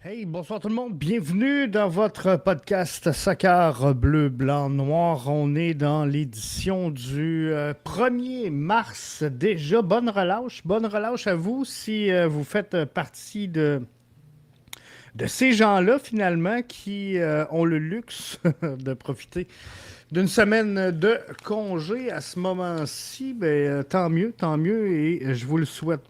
Hey, bonsoir tout le monde. Bienvenue dans votre podcast Soccer Bleu, Blanc, Noir. On est dans l'édition du 1er mars. Déjà, bonne relâche. Bonne relâche à vous si vous faites partie de ces gens-là, finalement, qui ont le luxe de profiter d'une semaine de congé à ce moment-ci. Ben, tant mieux, et je vous le souhaite.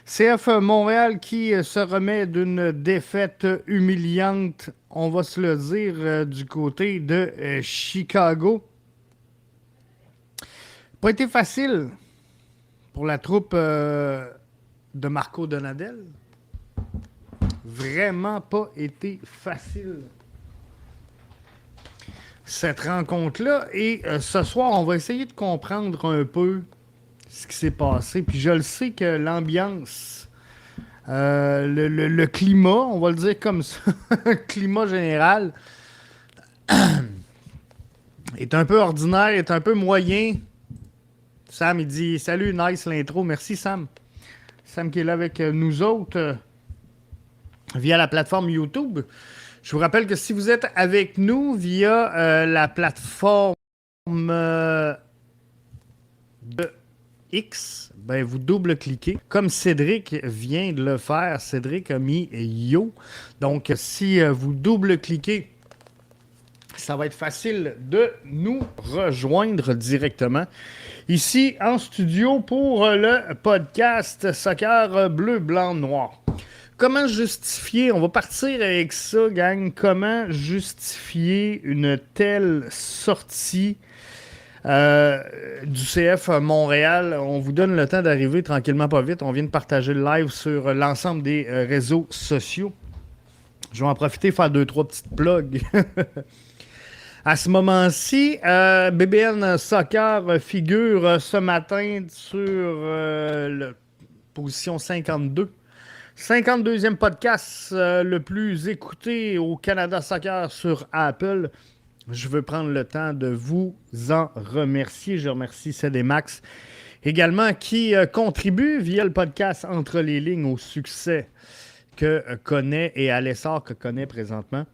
CF Montréal qui se remet d'une défaite humiliante, on va se le dire, du côté de Chicago. Pas été facile pour la troupe de Marco Donadel. Vraiment pas été facile cette rencontre-là. Et ce soir, on va essayer de comprendre un peu ce qui s'est passé. Puis je le sais que l'ambiance, le climat, on va le dire comme ça, le climat général, est un peu ordinaire, est un peu moyen. Sam, il dit salut, nice l'intro. Merci, Sam. Sam qui est là avec nous autres via la plateforme YouTube. Je vous rappelle que si vous êtes avec nous via la plateforme de X, ben vous double-cliquez. Comme Cédric vient de le faire, Cédric a mis Yo. Donc, si vous double-cliquez, ça va être facile de nous rejoindre directement ici en studio pour le podcast Soccer Bleu, Blanc, Noir. Comment justifier, on va partir avec ça, gang, comment justifier une telle sortie du CF Montréal? On vous donne le temps d'arriver tranquillement, pas vite. On vient de partager le live sur l'ensemble des réseaux sociaux. Je vais en profiter, faire deux, trois petites plugs. À ce moment-ci, BBN Soccer figure ce matin sur la position 52. 52e podcast le plus écouté au Canada Soccer sur Apple. Je veux prendre le temps de vous en remercier. Je remercie CDMax également qui contribue via le podcast Entre les lignes au succès que connaît et à l'essor que connaît présentement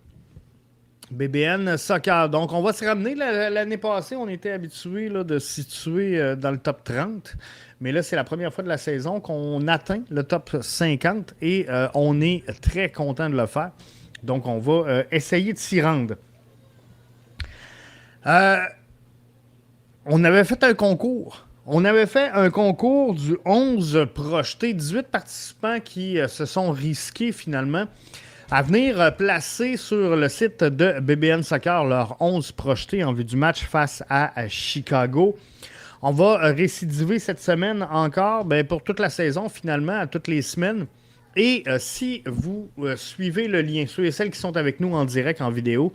BBN Soccer. Donc, on va se ramener. L'année passée, on était habitué de se situer dans le top 30. Mais là, c'est la première fois de la saison qu'on atteint le top 50 et on est très content de le faire. Donc, on va essayer de s'y rendre. Euh, on avait fait un concours. On avait fait un concours du 11 projeté. 18 participants qui se sont risqués finalement à venir placer sur le site de BBN Soccer leurs 11 projetés en vue du match face à Chicago. On va récidiver cette semaine encore pour toute la saison, finalement, à toutes les semaines. Et si vous suivez le lien, ceux et celles qui sont avec nous en direct, en vidéo,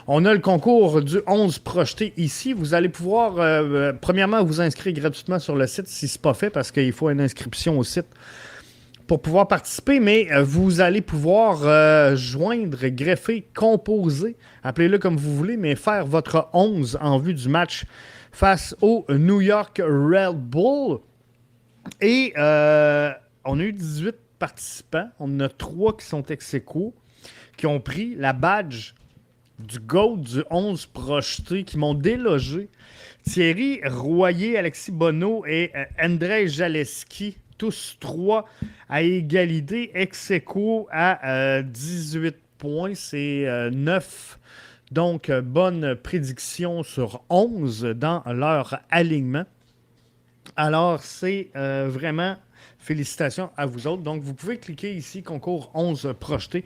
on a le concours du 11 projeté ici. Vous allez pouvoir, premièrement, vous inscrire gratuitement sur le site si ce n'est pas fait, parce qu'il faut une inscription au site pour pouvoir participer, mais vous allez pouvoir joindre, greffer, composer, appelez-le comme vous voulez, mais faire votre 11 en vue du match face au New York Red Bull. Et on a eu 18 participants. On en a 3 qui sont ex-aequo, qui ont pris la badge du GOAT du 11 projeté, qui m'ont délogé. Thierry Royer, Alexis Bonneau et Andrei Jaleski, tous 3 à égalité, ex-aequo à 18 points. C'est 9. Donc, bonne prédiction sur 11 dans leur alignement. Alors, c'est vraiment félicitations à vous autres. Donc, vous pouvez cliquer ici, concours 11 projeté,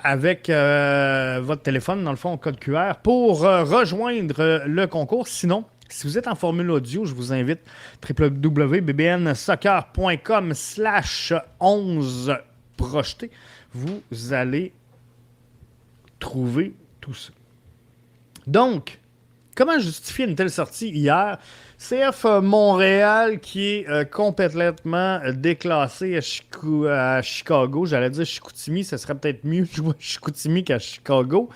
avec votre téléphone, dans le fond, code QR, pour rejoindre le concours. Sinon, si vous êtes en formule audio, je vous invite www.bbnsoccer.com/11 projeté. Vous allez trouver tout ça. Donc, comment justifier une telle sortie hier? CF Montréal qui est complètement déclassé à Chicago. J'allais dire Chicoutimi, ce serait peut-être mieux de jouer à Chicoutimi qu'à Chicago.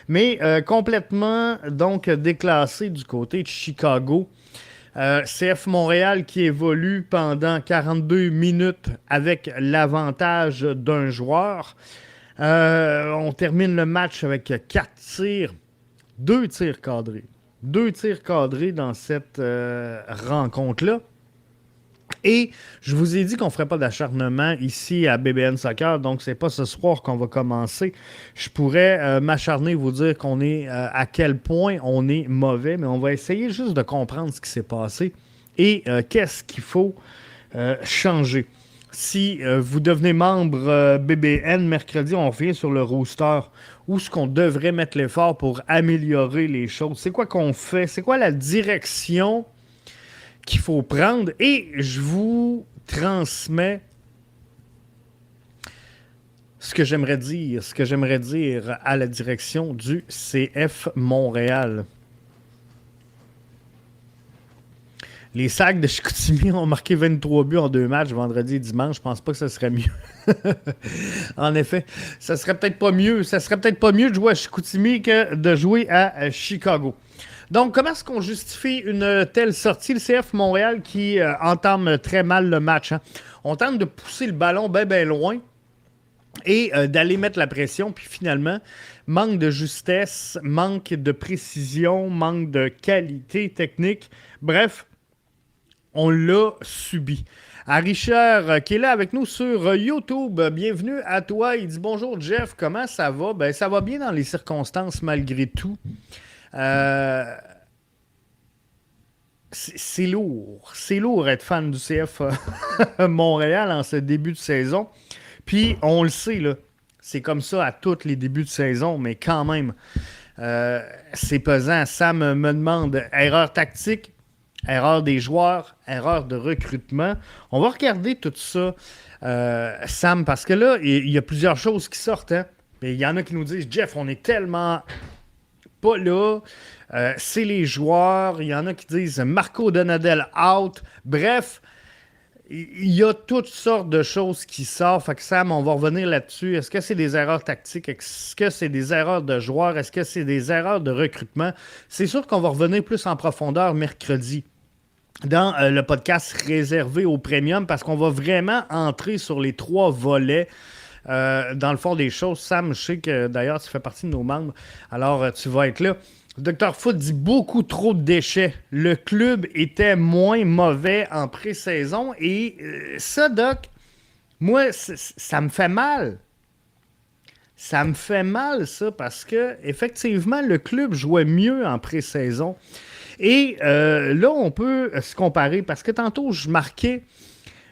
Mais complètement donc déclassé du côté de Chicago. CF Montréal qui évolue pendant 42 minutes avec l'avantage d'un joueur. On termine le match avec 4 tirs, 2 tirs cadrés. 2 tirs cadrés dans cette rencontre-là. Et je vous ai dit qu'on ne ferait pas d'acharnement ici à BBN Soccer, donc c'est pas ce soir qu'on va commencer. Je pourrais m'acharner, vous dire qu'on est à quel point on est mauvais, mais on va essayer juste de comprendre ce qui s'est passé et qu'est-ce qu'il faut changer. Si vous devenez membre BBN, mercredi, on revient sur le roster. Où est-ce qu'on devrait mettre l'effort pour améliorer les choses? C'est quoi qu'on fait? C'est quoi la direction qu'il faut prendre? Et je vous transmets ce que j'aimerais dire à la direction du CF Montréal. Les Sags de Chicoutimi ont marqué 23 buts en 2 matchs vendredi et dimanche. Je pense pas que ce serait mieux. En effet, ça serait peut-être pas mieux. Ça serait peut-être pas mieux de jouer à Chicoutimi que de jouer à Chicago. Donc, comment est-ce qu'on justifie une telle sortie? Le CF Montréal qui entame très mal le match. Hein? On tente de pousser le ballon bien loin et d'aller mettre la pression. Puis finalement, manque de justesse, manque de précision, manque de qualité technique. Bref, on l'a subi. À Richard, qui est là avec nous sur YouTube, bienvenue à toi. Il dit bonjour Jeff, comment ça va? Ben, ça va bien dans les circonstances malgré tout. C'est lourd. C'est lourd être fan du CF Montréal en ce début de saison. Puis, on le sait, là, c'est comme ça à tous les débuts de saison, mais quand même, c'est pesant. Sam me demande erreur tactique, erreur des joueurs, erreur de recrutement. On va regarder tout ça, Sam, parce que là, il y a plusieurs choses qui sortent. Hein? Il y en a qui nous disent, Jeff, on est tellement pas là. C'est les joueurs. Il y en a qui disent Marco Donadel out. Bref, il y a toutes sortes de choses qui sortent. Fait que Sam, on va revenir là-dessus. Est-ce que c'est des erreurs tactiques? Est-ce que c'est des erreurs de joueurs? Est-ce que c'est des erreurs de recrutement? C'est sûr qu'on va revenir plus en profondeur mercredi dans le podcast réservé au Premium parce qu'on va vraiment entrer sur les 3 volets. Dans le fond des choses, Sam, je sais que d'ailleurs tu fais partie de nos membres, alors tu vas être là. Dr Foot dit beaucoup trop de déchets. Le club était moins mauvais en pré-saison et ça, Doc, moi, ça me fait mal. Ça me fait mal, ça, parce que effectivement, le club jouait mieux en pré-saison. Et là, on peut se comparer parce que tantôt, je marquais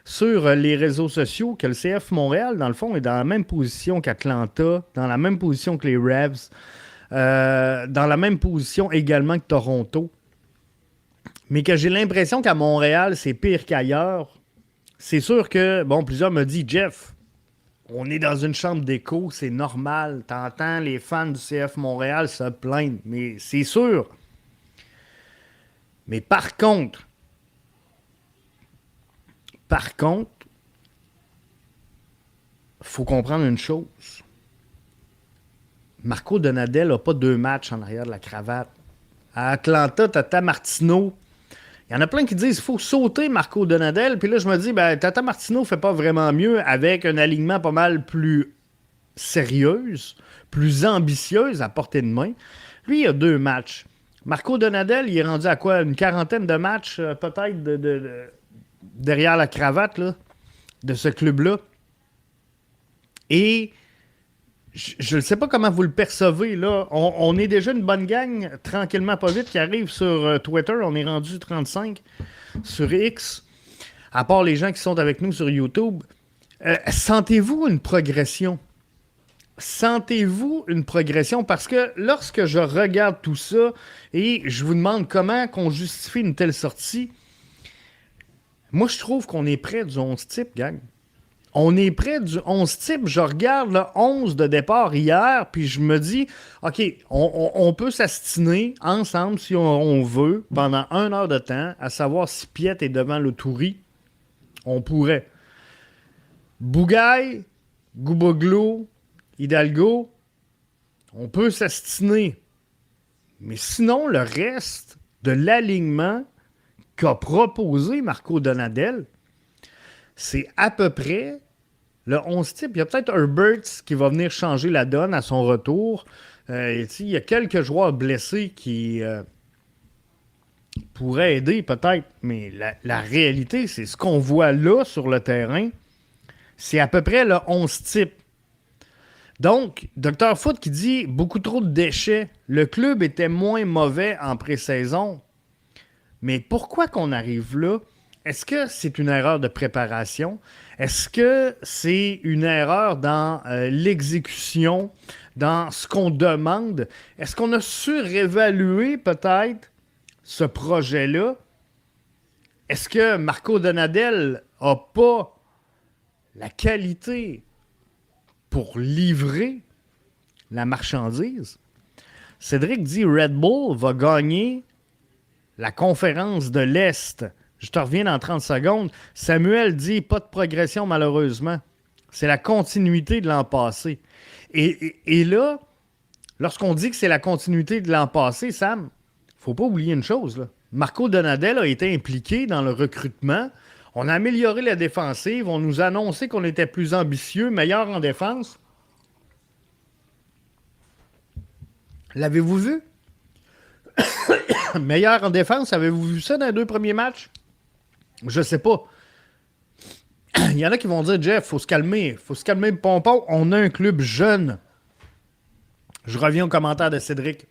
sur les réseaux sociaux que le CF Montréal, dans le fond, est dans la même position qu'Atlanta, dans la même position que les Revs, dans la même position également que Toronto. Mais que j'ai l'impression qu'à Montréal, c'est pire qu'ailleurs. C'est sûr que, bon, plusieurs me disent, Jeff, on est dans une chambre d'écho, c'est normal. T'entends les fans du CF Montréal se plaindre, mais c'est sûr. Mais par contre, il faut comprendre une chose. Marco Donadel n'a pas 2 matchs en arrière de la cravate. À Atlanta, Tata Martino. Il y en a plein qui disent qu'il faut sauter Marco Donadel. Puis là, je me dis, ben, Tata Martino ne fait pas vraiment mieux avec un alignement pas mal plus sérieuse, plus ambitieuse à portée de main. Lui, il a 2 matchs. Marco Donadel, il est rendu à quoi? Une quarantaine de matchs, peut-être, derrière la cravate là, de ce club-là. Et je ne sais pas comment vous le percevez. Là. On est déjà une bonne gang, tranquillement pas vite, qui arrive sur Twitter. On est rendu 35 sur X. À part les gens qui sont avec nous sur YouTube. Sentez-vous une progression? Sentez-vous une progression? Parce que lorsque je regarde tout ça et je vous demande comment qu'on justifie une telle sortie, moi, je trouve qu'on est près du 11 type, gang. On est près du 11 type. Je regarde le 11 de départ hier, puis je me dis, OK, on peut s'astiner ensemble, si on veut, pendant 1 heure de temps, à savoir si Piet est devant le Touri. On pourrait. Bougaï, Gouboglo, Hidalgo, on peut s'astiner. Mais sinon, le reste de l'alignement qu'a proposé Marco Donadel, c'est à peu près Le 11 type, il y a peut-être Herbert qui va venir changer la donne à son retour. Il y a quelques joueurs blessés qui pourraient aider peut-être, mais la réalité, c'est ce qu'on voit là sur le terrain, c'est à peu près le 11 type. Donc, Dr. Foot qui dit beaucoup trop de déchets. Le club était moins mauvais en pré-saison. Mais pourquoi qu'on arrive là? Est-ce que c'est une erreur de préparation? Est-ce que c'est une erreur dans l'exécution, dans ce qu'on demande? Est-ce qu'on a surévalué peut-être ce projet-là? Est-ce que Marco Donadel n'a pas la qualité pour livrer la marchandise? Cédric dit Red Bull va gagner la conférence de l'Est. Je te reviens dans 30 secondes. Samuel dit pas de progression malheureusement. C'est la continuité de l'an passé. Et là, lorsqu'on dit que c'est la continuité de l'an passé, Sam, faut pas oublier une chose, là. Marco Donadel a été impliqué dans le recrutement. On a amélioré la défensive. On nous a annoncé qu'on était plus ambitieux, meilleur en défense. L'avez-vous vu? Meilleur en défense, avez-vous vu ça dans les 2 premiers matchs? Je sais pas. Il y en a qui vont dire, Jeff, faut se calmer le pompon. On a un club jeune. Je reviens au commentaire de Cédric.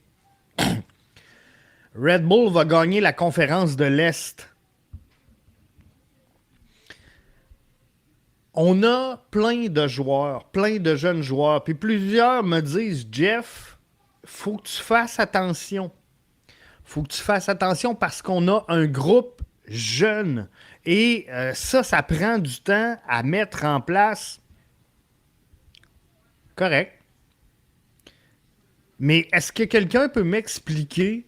Red Bull va gagner la conférence de l'Est. On a plein de joueurs, plein de jeunes joueurs. Puis plusieurs me disent, Jeff, faut que tu fasses attention. Faut que tu fasses attention parce qu'on a un groupe jeune. Et ça prend du temps à mettre en place. Correct. Mais est-ce que quelqu'un peut m'expliquer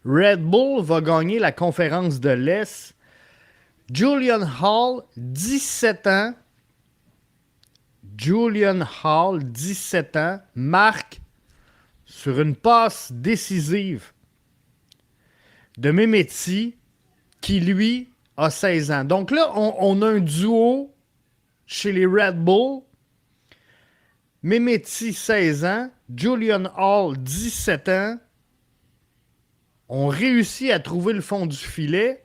Red Bull va gagner la conférence de l'Est? Julian Hall, 17 ans. Julian Hall, 17 ans, marque sur une passe décisive de Mehmeti, qui, lui, a 16 ans. Donc là, on a un duo chez les Red Bull. Mehmeti, 16 ans. Julian Hall, 17 ans. On réussit à trouver le fond du filet.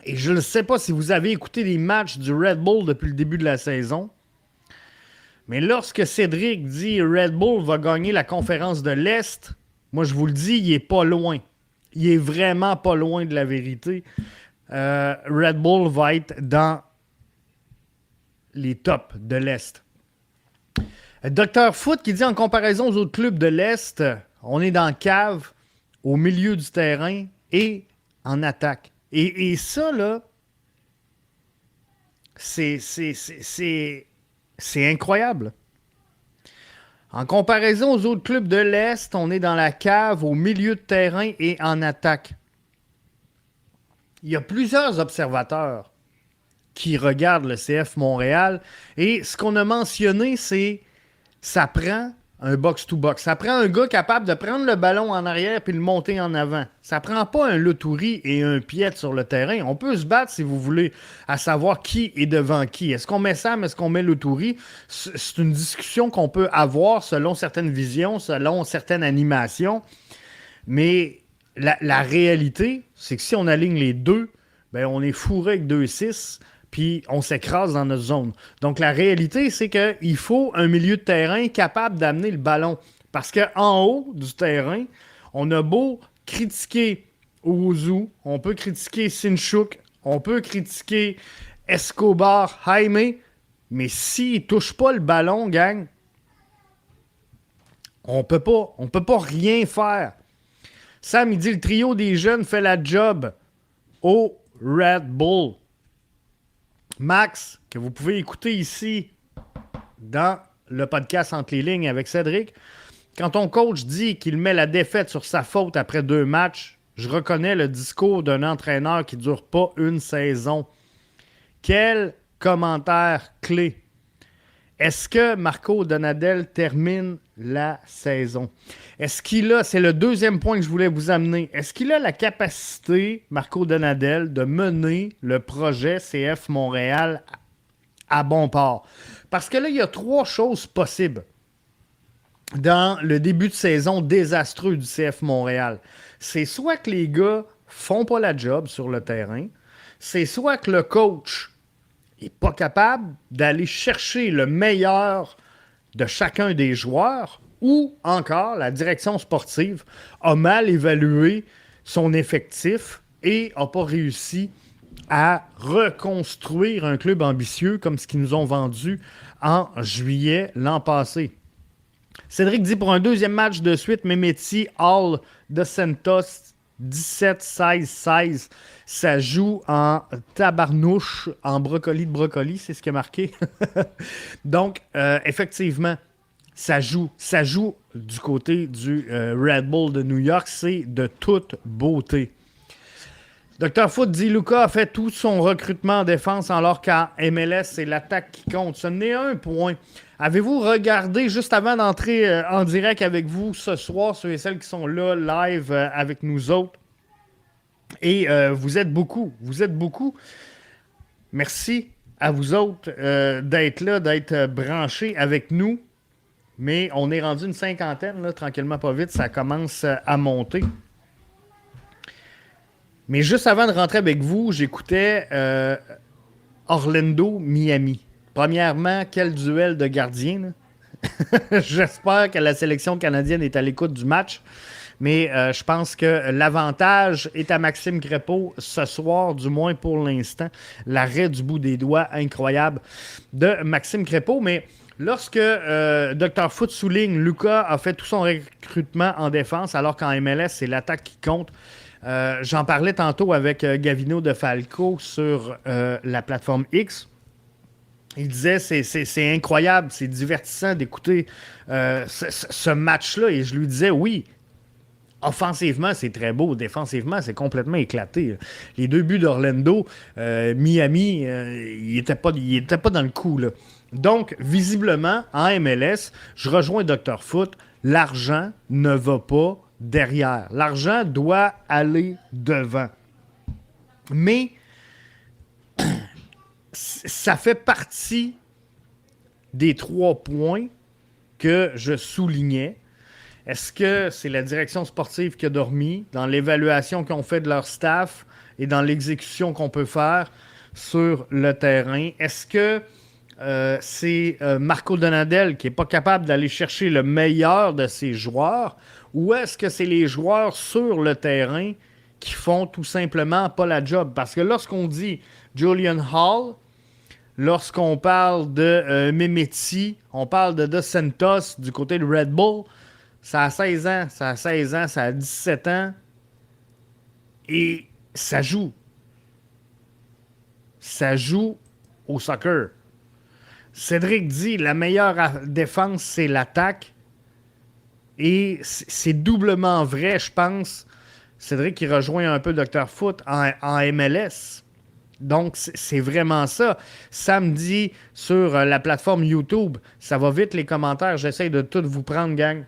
Et je ne sais pas si vous avez écouté les matchs du Red Bull depuis le début de la saison. Mais lorsque Cédric dit Red Bull va gagner la conférence de l'Est, moi je vous le dis, il est pas loin. Il est vraiment pas loin de la vérité. Red Bull va être dans les tops de l'Est. Dr. Foot qui dit en comparaison aux autres clubs de l'Est, on est dans la cave, au milieu du terrain et en attaque. Et ça, là, c'est incroyable. En comparaison aux autres clubs de l'Est, on est dans la cave, au milieu de terrain et en attaque. Il y a plusieurs observateurs qui regardent le CF Montréal et ce qu'on a mentionné, c'est ça prend un box-to-box. Ça prend un gars capable de prendre le ballon en arrière puis le monter en avant. Ça prend pas un Loturi et un Piet sur le terrain. On peut se battre, si vous voulez, à savoir qui est devant qui. Est-ce qu'on met Sam, est-ce qu'on met Loturi? C'est une discussion qu'on peut avoir selon certaines visions, selon certaines animations. Mais la réalité, c'est que si on aligne les deux, ben on est fourré avec 2-6, puis on s'écrase dans notre zone. Donc, la réalité, c'est qu'il faut un milieu de terrain capable d'amener le ballon. Parce qu'en haut du terrain, on a beau critiquer Ozu, on peut critiquer Sinchuk, on peut critiquer Escobar, Jaime, mais s'ils ne touchent pas le ballon, gang, on peut pas rien faire. Sam, il dit, le trio des jeunes fait la job au Red Bull. Max, que vous pouvez écouter ici dans le podcast Entre les lignes avec Cédric, quand ton coach dit qu'il met la défaite sur sa faute après 2 matchs, je reconnais le discours d'un entraîneur qui ne dure pas une saison. Quel commentaire clé! Est-ce que Marco Donadel termine la saison? Est-ce qu'il a, c'est le deuxième point que je voulais vous amener, est-ce qu'il a la capacité, Marco Donadel, de mener le projet CF Montréal à bon port. Parce que là, il y a 3 choses possibles dans le début de saison désastreux du CF Montréal. C'est soit que les gars font pas la job sur le terrain, c'est soit que le coach n'est pas capable d'aller chercher le meilleur de chacun des joueurs, ou encore la direction sportive a mal évalué son effectif et n'a pas réussi à reconstruire un club ambitieux comme ce qu'ils nous ont vendu en juillet l'an passé. Cédric dit pour un deuxième match de suite, Mehmeti, Hall, Dos Santos, 17-16-16. Ça joue en tabarnouche, en brocoli de brocoli, c'est ce qui est marqué. Donc, effectivement, ça joue du côté du Red Bull de New York. C'est de toute beauté. Dr. Foot dit Luka a fait tout son recrutement en défense alors qu'en MLS, c'est l'attaque qui compte. Ce n'est un point. Avez-vous regardé juste avant d'entrer en direct avec vous ce soir, ceux et celles qui sont là live avec nous autres? Et vous êtes beaucoup. Merci à vous autres d'être là, d'être branchés avec nous. Mais on est rendu une cinquantaine, là, tranquillement pas vite. Ça commence à monter. Mais juste avant de rentrer avec vous, j'écoutais Orlando-Miami. Premièrement, quel duel de gardiens. J'espère que la sélection canadienne est à l'écoute du match. Mais je pense que l'avantage est à Maxime Crépeau ce soir, du moins pour l'instant. L'arrêt du bout des doigts incroyable de Maxime Crépeau. Mais lorsque Dr. Foot souligne Luka a fait tout son recrutement en défense, alors qu'en MLS, c'est l'attaque qui compte. J'en parlais tantôt avec Gavino de Falco sur la plateforme X. Il disait c'est incroyable, c'est divertissant d'écouter ce match-là. Et je lui disais oui, offensivement, c'est très beau. Défensivement, c'est complètement éclaté. Les 2 buts d'Orlando, Miami, il n'était pas dans le coup, là. Donc, visiblement, en MLS, je rejoins Dr. Foot, l'argent ne va pas derrière. L'argent doit aller devant. Mais ça fait partie des 3 points que je soulignais. Est-ce que c'est la direction sportive qui a dormi dans l'évaluation qu'on fait de leur staff et dans l'exécution qu'on peut faire sur le terrain? Est-ce que c'est Marco Donadel qui n'est pas capable d'aller chercher le meilleur de ses joueurs? Ou est-ce que c'est les joueurs sur le terrain qui font tout simplement pas la job? Parce que lorsqu'on dit Julian Hall, lorsqu'on parle de Mehmeti, on parle de Dos Santos du côté de Red Bull, ça a 16 ans, ça a 17 ans, et ça joue. Ça joue au soccer. Cédric dit la meilleure défense, c'est l'attaque. Et c'est doublement vrai, je pense. Cédric qui rejoint un peu Dr. Foot en MLS. Donc, c'est vraiment ça. Samedi, sur la plateforme YouTube, ça va vite les commentaires. J'essaie de tout vous prendre, gang.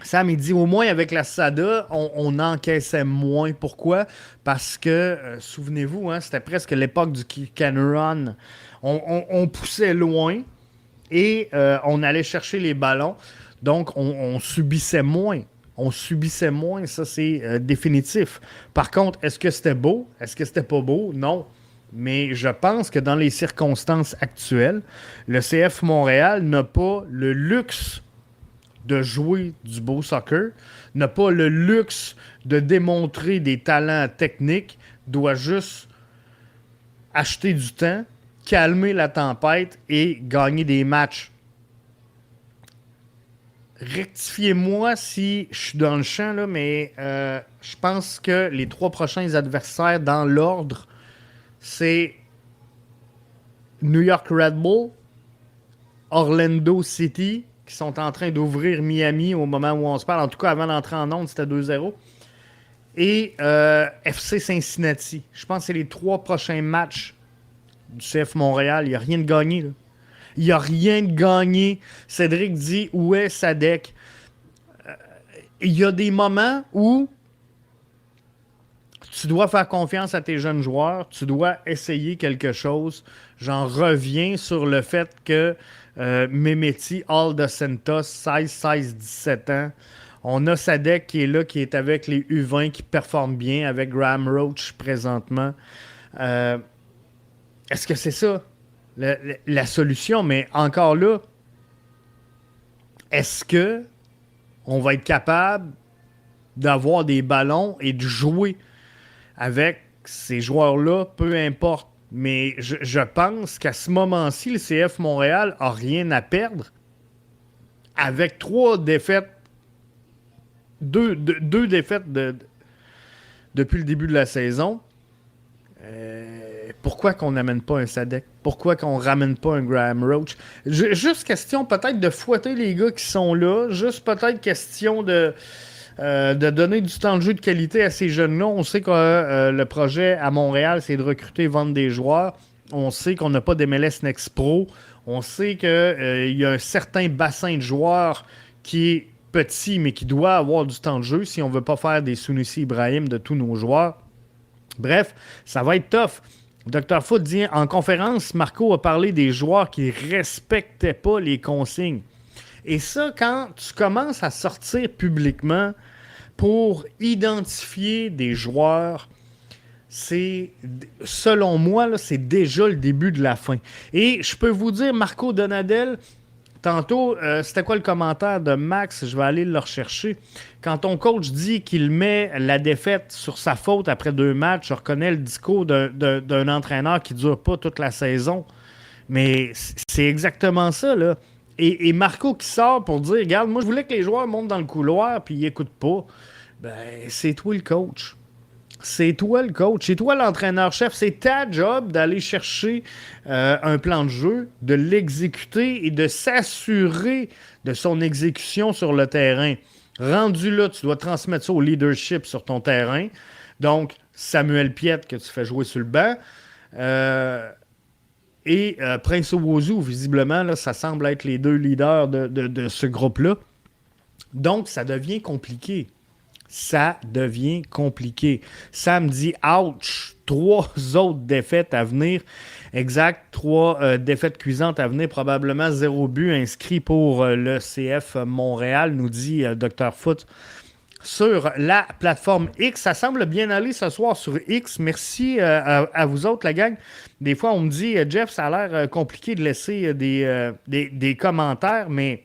Sam, il dit, au moins avec la SADA, on encaissait moins. Pourquoi? Parce que, souvenez-vous, hein, c'était presque l'époque du kick and run. On poussait loin et on allait chercher les ballons. Donc, on subissait moins. On subissait moins, ça c'est définitif. Par contre, est-ce que c'était beau? Est-ce que c'était pas beau? Non. Mais je pense que dans les circonstances actuelles, le CF Montréal n'a pas le luxe de jouer du beau soccer, n'a pas le luxe de démontrer des talents techniques, doit juste acheter du temps, calmer la tempête et gagner des matchs. Rectifiez-moi si je suis dans le champ, là, mais je pense que les 3 prochains adversaires dans l'ordre, c'est New York Red Bull, Orlando City, qui sont en train d'ouvrir Miami au moment où on se parle. En tout cas, avant d'entrer en onde, c'était 2-0. Et FC Cincinnati. Je pense que c'est les 3 prochains matchs du CF Montréal. Il n'y a rien de gagné, là. Il n'y a rien de gagné. Cédric dit, où est Sadek? Il y a des moments où Tu dois faire confiance à tes jeunes joueurs. Tu dois essayer quelque chose. J'en reviens sur le fait que Mehmeti, All de Santos, 17 ans. On a Sadek qui est là, qui est avec les U20, qui performe bien, avec Graham Roach présentement. Euh, Est-ce que c'est ça la solution? Mais encore là, est-ce que on va être capable d'avoir des ballons et de jouer avec ces joueurs-là, peu importe. Mais je pense qu'à ce moment-ci, le CF Montréal n'a rien à perdre avec 3 défaites, deux défaites depuis le début de la saison. Pourquoi qu'on n'amène pas un Sadek? Pourquoi qu'on ramène pas un Graham Roach? Juste question peut-être de fouetter les gars qui sont là. Juste peut-être question de donner du temps de jeu de qualité à ces jeunes-là. On sait que le projet à Montréal, c'est de recruter et vendre des joueurs. On sait qu'on n'a pas d'MLS Next Pro. On sait qu'il y a un certain bassin de joueurs qui est petit, mais qui doit avoir du temps de jeu si on ne veut pas faire des Sunusi Ibrahim de tous nos joueurs. Bref, ça va être tough. Dr. Foot dit en conférence, Marco a parlé des joueurs qui ne respectaient pas les consignes. Et ça, quand tu commences à sortir publiquement pour identifier des joueurs, c'est, selon moi, là, c'est déjà le début de la fin. Et je peux vous dire, Marco Donadel, tantôt, c'était quoi le commentaire de Max? Je vais aller le rechercher. Quand ton coach dit qu'il met la défaite sur sa faute après 2 matchs, je reconnais le discours d'un entraîneur qui ne dure pas toute la saison. Mais c'est exactement ça, là. Et Marco qui sort pour dire, regarde, moi je voulais que les joueurs montent dans le couloir puis ils n'écoutent pas. Ben, c'est toi le coach. C'est toi le coach. C'est toi l'entraîneur-chef. C'est ta job d'aller chercher un plan de jeu, de l'exécuter et de s'assurer de son exécution sur le terrain. Rendu là, tu dois transmettre ça au leadership sur ton terrain. Donc, Samuel Piette que tu fais jouer sur le banc. Et Prince Owusu, visiblement, là, ça semble être les 2 leaders de ce groupe-là. Donc, ça devient compliqué. Ça devient compliqué. Sam dit « Ouch! » 3 autres défaites à venir. Exact, 3 défaites cuisantes à venir. Probablement 0 but inscrit pour le CF Montréal, nous dit Dr. Foot sur la plateforme X. Ça semble bien aller ce soir sur X. Merci à vous autres, la gang. Des fois, on me dit, Jeff, ça a l'air compliqué de laisser des commentaires, mais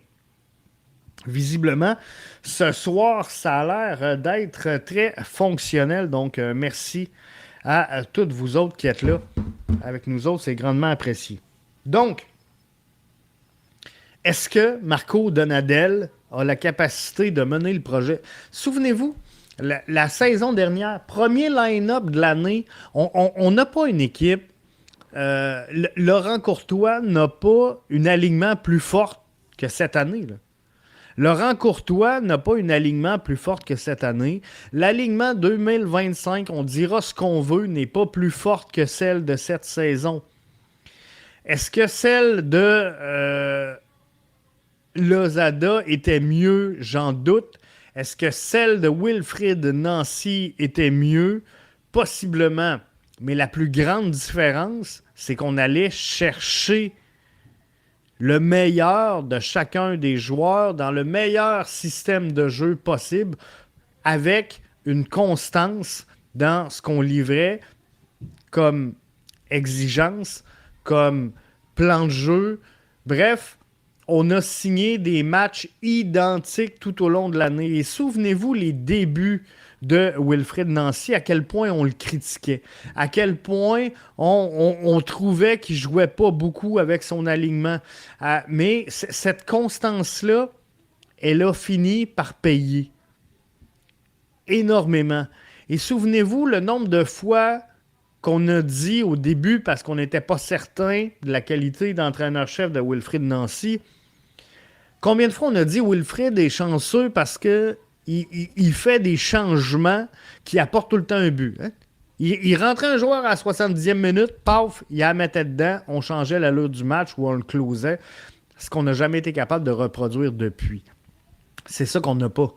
visiblement, ce soir, ça a l'air d'être très fonctionnel. Donc, merci à toutes vous autres qui êtes là avec nous autres. C'est grandement apprécié. Donc, est-ce que Marco Donadel a la capacité de mener le projet? Souvenez-vous, la saison dernière, premier line-up de l'année, on n'a pas une équipe. Laurent Courtois n'a pas un alignement plus fort que cette année, là. Laurent Courtois n'a pas un alignement plus fort que cette année. L'alignement 2025, on dira ce qu'on veut, n'est pas plus forte que celle de cette saison. Est-ce que celle de Lozada était mieux? J'en doute. Est-ce que celle de Wilfrid Nancy était mieux? Possiblement. Mais la plus grande différence, c'est qu'on allait chercher le meilleur de chacun des joueurs dans le meilleur système de jeu possible avec une constance dans ce qu'on livrait comme exigence, comme plan de jeu. Bref, on a signé des matchs identiques tout au long de l'année. Et souvenez-vous les débuts de Wilfrid Nancy, à quel point on le critiquait, à quel point on trouvait qu'il ne jouait pas beaucoup avec son alignement. Mais cette constance-là, elle a fini par payer énormément. Et souvenez-vous le nombre de fois qu'on a dit au début, parce qu'on n'était pas certain de la qualité d'entraîneur-chef de Wilfrid Nancy, combien de fois on a dit Wilfrid est chanceux parce que il fait des changements qui apportent tout le temps un but. Hein? Il rentrait un joueur à la 70e minute, paf, il la mettait dedans, on changeait l'allure du match ou on le closait, ce qu'on n'a jamais été capable de reproduire depuis. C'est ça qu'on n'a pas.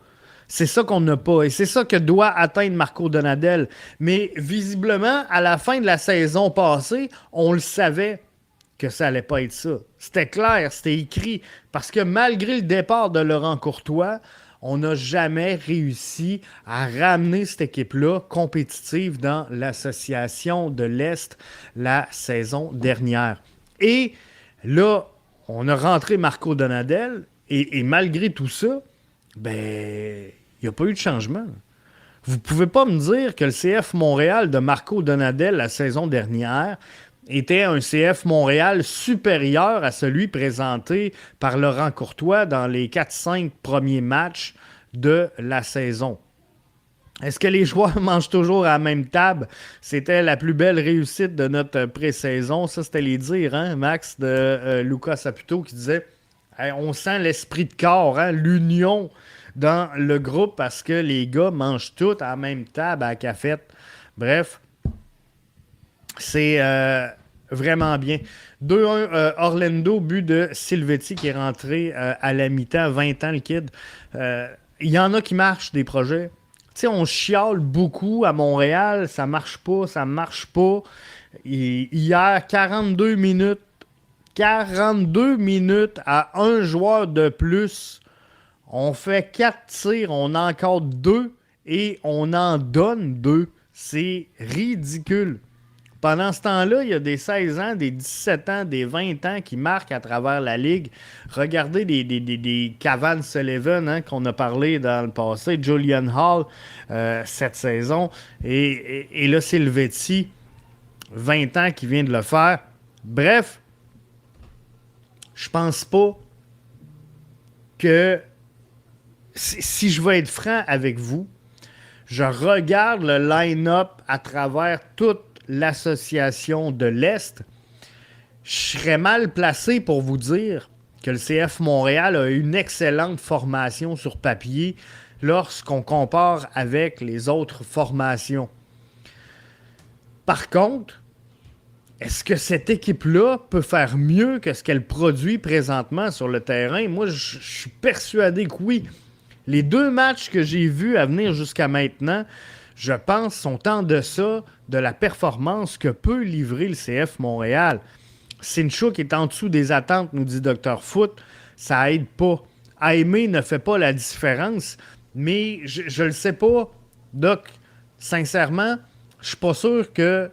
C'est ça qu'on n'a pas. Et c'est ça que doit atteindre Marco Donadel. Mais visiblement, à la fin de la saison passée, on le savait que ça allait pas être ça. C'était clair, c'était écrit. Parce que malgré le départ de Laurent Courtois, on n'a jamais réussi à ramener cette équipe-là compétitive dans l'association de l'Est la saison dernière. Et là, on a rentré Marco Donadel et malgré tout ça, ben, il n'y a pas eu de changement. Vous ne pouvez pas me dire que le CF Montréal de Marco Donadel la saison dernière était un CF Montréal supérieur à celui présenté par Laurent Courtois dans les 4-5 premiers matchs de la saison. Est-ce que les joueurs mangent toujours à la même table? C'était la plus belle réussite de notre pré-saison. Ça, c'était les dires, hein, Max, de Lucas Saputo qui disait hey, on sent l'esprit de corps, hein, l'union dans le groupe parce que les gars mangent tous à la même table à la cafette. Bref, c'est vraiment bien. 2-1 Orlando, but de Silvetti qui est rentré à la mi-temps, 20 ans le kid. Il y en a qui marchent des projets. Tu sais, on chiale beaucoup à Montréal, ça marche pas, ça marche pas. Hier, 42 minutes à un joueur de plus. On fait 4 tirs, on en encore 2 et on en donne 2. C'est ridicule. Pendant ce temps-là, il y a des 16 ans, des 17 ans, des 20 ans qui marquent à travers la Ligue. Regardez des Cavan Sullivan hein, qu'on a parlé dans le passé, Julian Hall cette saison. Et là, Silvetti, 20 ans qui vient de le faire. Bref, je pense pas que si je veux être franc avec vous, je regarde le line-up à travers toute l'association de l'Est, je serais mal placé pour vous dire que le CF Montréal a une excellente formation sur papier lorsqu'on compare avec les autres formations. Par contre, est-ce que cette équipe-là peut faire mieux que ce qu'elle produit présentement sur le terrain? Moi, je suis persuadé que oui. Les 2 matchs que j'ai vus à venir jusqu'à maintenant, je pense, sont en deçà de la performance que peut livrer le CF Montréal. Sinchuk est en dessous des attentes, nous dit Dr Foot. Ça aide pas. Aimé ne fait pas la différence, mais je le sais pas. Doc, sincèrement, je suis pas sûr que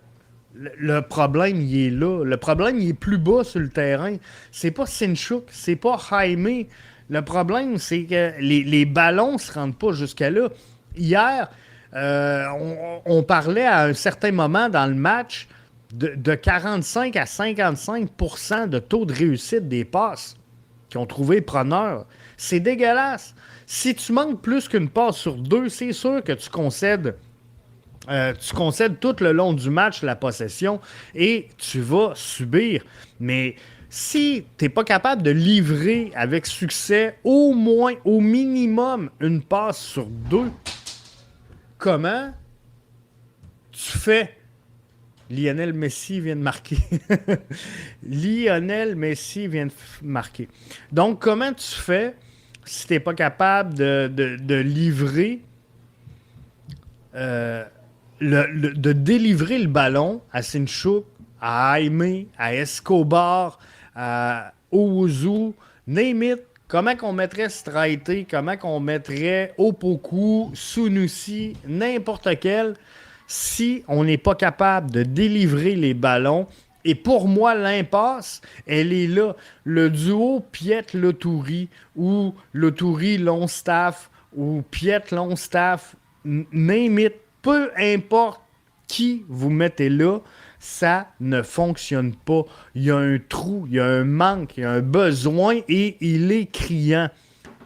le problème, il est là. Le problème, il est plus bas sur le terrain. C'est pas Sinchuk, c'est pas Jaime. Le problème, c'est que les ballons ne se rendent pas jusqu'à là. Hier, on parlait à un certain moment dans le match de 45 à 55% de taux de réussite des passes qui ont trouvé preneur. C'est dégueulasse. Si tu manques plus qu'une passe sur 2, c'est sûr que tu concèdes tout le long du match la possession et tu vas subir. Mais si tu n'es pas capable de livrer avec succès au moins, au minimum, une passe sur 2, comment tu fais? Lionel Messi vient de marquer. Lionel Messi vient de marquer. Donc, comment tu fais si tu n'es pas capable de livrer, de délivrer le ballon à Sinchuk, à Jaime, à Escobar, à Owuzu, name it, comment qu'on mettrait Straité, comment qu'on mettrait Opoku, Sunusi, n'importe quel, si on n'est pas capable de délivrer les ballons. Et pour moi, l'impasse, elle est là. Le duo Piette-Loturi ou Loturi-Longstaff ou Piette-Longstaff, name it, peu importe qui vous mettez là, ça ne fonctionne pas. Il y a un trou, il y a un manque, il y a un besoin et il est criant.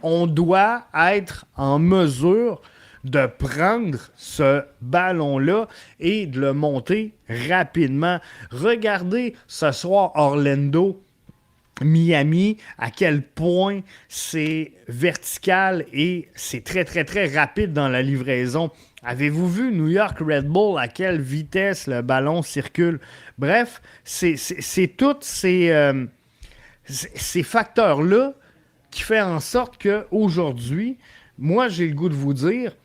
On doit être en mesure de prendre ce ballon-là et de le monter rapidement. Regardez ce soir Orlando, Miami, à quel point c'est vertical et c'est très, très, très rapide dans la livraison. Avez-vous vu New York Red Bull, à quelle vitesse le ballon circule? Bref, c'est tous ces facteurs-là qui font en sorte qu'aujourd'hui, moi, j'ai le goût de vous dire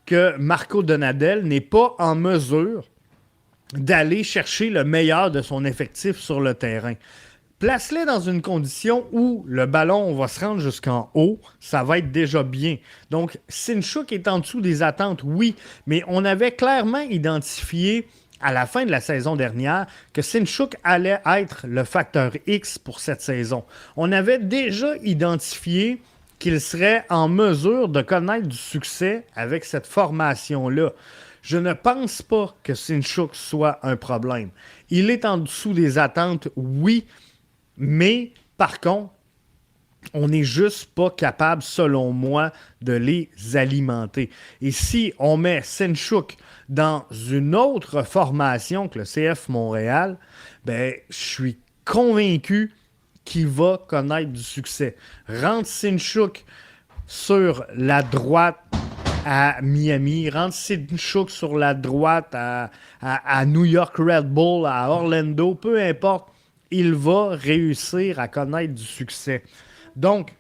que Marco Donadel n'est pas en mesure d'aller chercher le meilleur de son effectif sur le terrain. Place-les dans une condition où le ballon va se rendre jusqu'en haut, ça va être déjà bien. Donc, Sinchuk est en dessous des attentes, oui, mais on avait clairement identifié à la fin de la saison dernière que Sinchuk allait être le facteur X pour cette saison. On avait déjà identifié qu'il serait en mesure de connaître du succès avec cette formation-là. Je ne pense pas que Sinchuk soit un problème. Il est en dessous des attentes, oui, mais par contre, on n'est juste pas capable, selon moi, de les alimenter. Et si on met Sinchuk dans une autre formation que le CF Montréal, ben, je suis convaincu qu'il va connaître du succès. Rentre Sinchuk sur la droite à Miami, rentre Sinchuk sur la droite à New York Red Bull, à Orlando, peu importe, il va réussir à connaître du succès. Donc,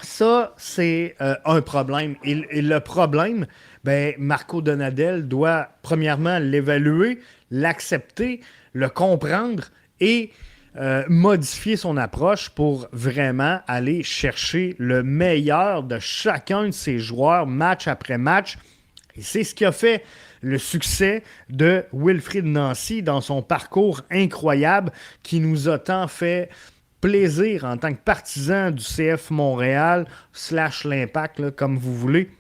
ça, c'est un problème. Et le problème, ben, Marco Donadel doit, premièrement, l'évaluer, l'accepter, le comprendre et modifier son approche pour vraiment aller chercher le meilleur de chacun de ses joueurs match après match. Et c'est ce qui a fait le succès de Wilfried Nancy dans son parcours incroyable qui nous a tant fait plaisir en tant que partisan du CF Montréal / l'Impact, là, comme vous voulez.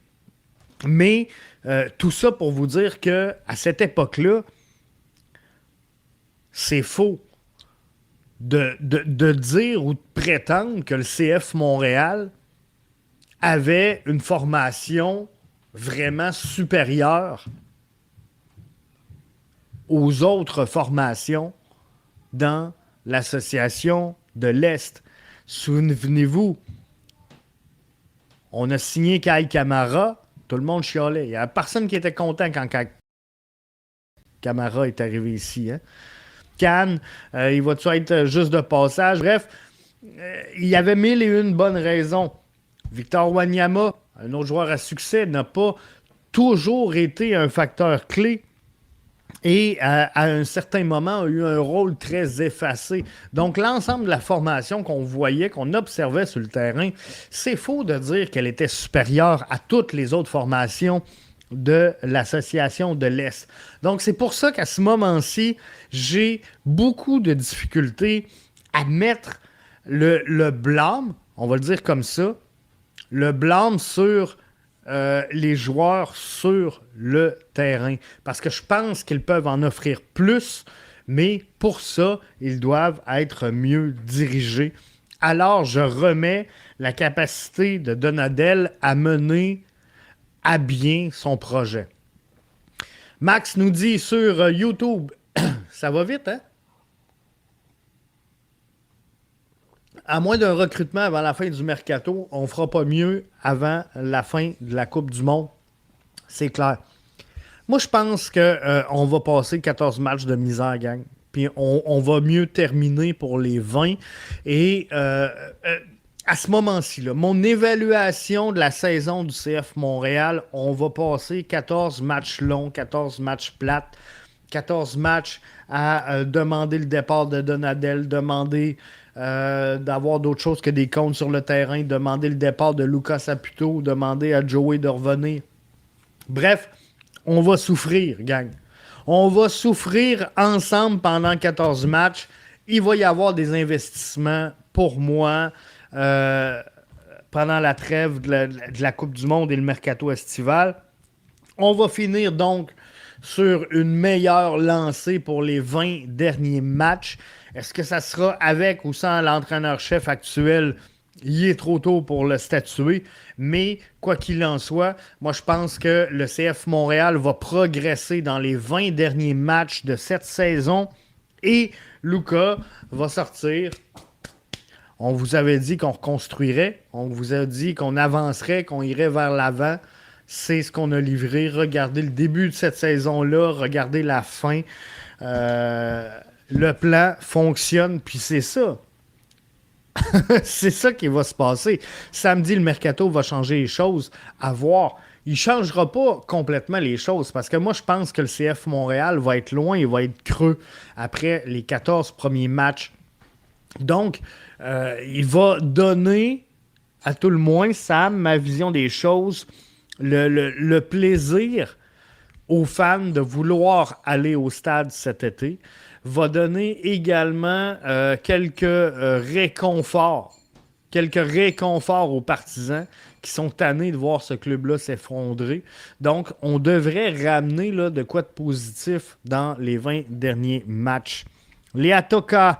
Mais tout ça pour vous dire que à cette époque-là, c'est faux de dire ou de prétendre que le CF Montréal avait une formation vraiment supérieure aux autres formations dans l'association de l'Est. Souvenez-vous, on a signé Kyle Kamara, tout le monde chialait. Il n'y a personne qui était content quand Kamara est arrivé ici. Hein? Cannes, il va-tu être juste de passage? Bref, il y avait mille et une bonnes raisons. Victor Wanyama, un autre joueur à succès, n'a pas toujours été un facteur clé et à un certain moment a eu un rôle très effacé. Donc l'ensemble de la formation qu'on voyait, qu'on observait sur le terrain, c'est faux de dire qu'elle était supérieure à toutes les autres formations de l'association de l'Est. Donc c'est pour ça qu'à ce moment-ci, j'ai beaucoup de difficultés à mettre le blâme, on va le dire comme ça, le blâme sur les joueurs sur le terrain. Parce que je pense qu'ils peuvent en offrir plus, mais pour ça, ils doivent être mieux dirigés. Alors, je remets la capacité de Donadel à mener à bien son projet. Max nous dit sur YouTube, ça va vite, hein? À moins d'un recrutement avant la fin du mercato, on ne fera pas mieux avant la fin de la Coupe du Monde. C'est clair. Moi, je pense qu'on va passer 14 matchs de misère, gang. Puis on va mieux terminer pour les 20. Et à ce moment-ci, là, mon évaluation de la saison du CF Montréal, on va passer 14 matchs longs, 14 matchs plates, 14 matchs à demander le départ de Donadel, demander d'avoir d'autres choses que des comptes sur le terrain, demander le départ de Lucas Saputo, demander à Joey de revenir. Bref, on va souffrir, gang. On va souffrir ensemble pendant 14 matchs. Il va y avoir des investissements pour moi pendant la trêve de la Coupe du Monde et le mercato estival. On va finir donc sur une meilleure lancée pour les 20 derniers matchs. Est-ce que ça sera avec ou sans l'entraîneur-chef actuel? Il est trop tôt pour le statuer, mais quoi qu'il en soit, moi je pense que le CF Montréal va progresser dans les 20 derniers matchs de cette saison et Lucas va sortir. On vous avait dit qu'on reconstruirait, on vous a dit qu'on avancerait, qu'on irait vers l'avant. C'est ce qu'on a livré. Regardez le début de cette saison-là, regardez la fin. Le plan fonctionne, puis c'est ça. C'est ça qui va se passer. Samedi, le mercato va changer les choses. À voir. Il ne changera pas complètement les choses parce que moi, je pense que le CF Montréal va être loin, il va être creux après les 14 premiers matchs. Donc, il va donner, à tout le moins, Sam, ma vision des choses, le plaisir aux fans de vouloir aller au stade cet été, va donner également quelques réconforts aux partisans qui sont tannés de voir ce club-là s'effondrer. Donc, on devrait ramener là, de quoi de positif dans les 20 derniers matchs. Léa Toka,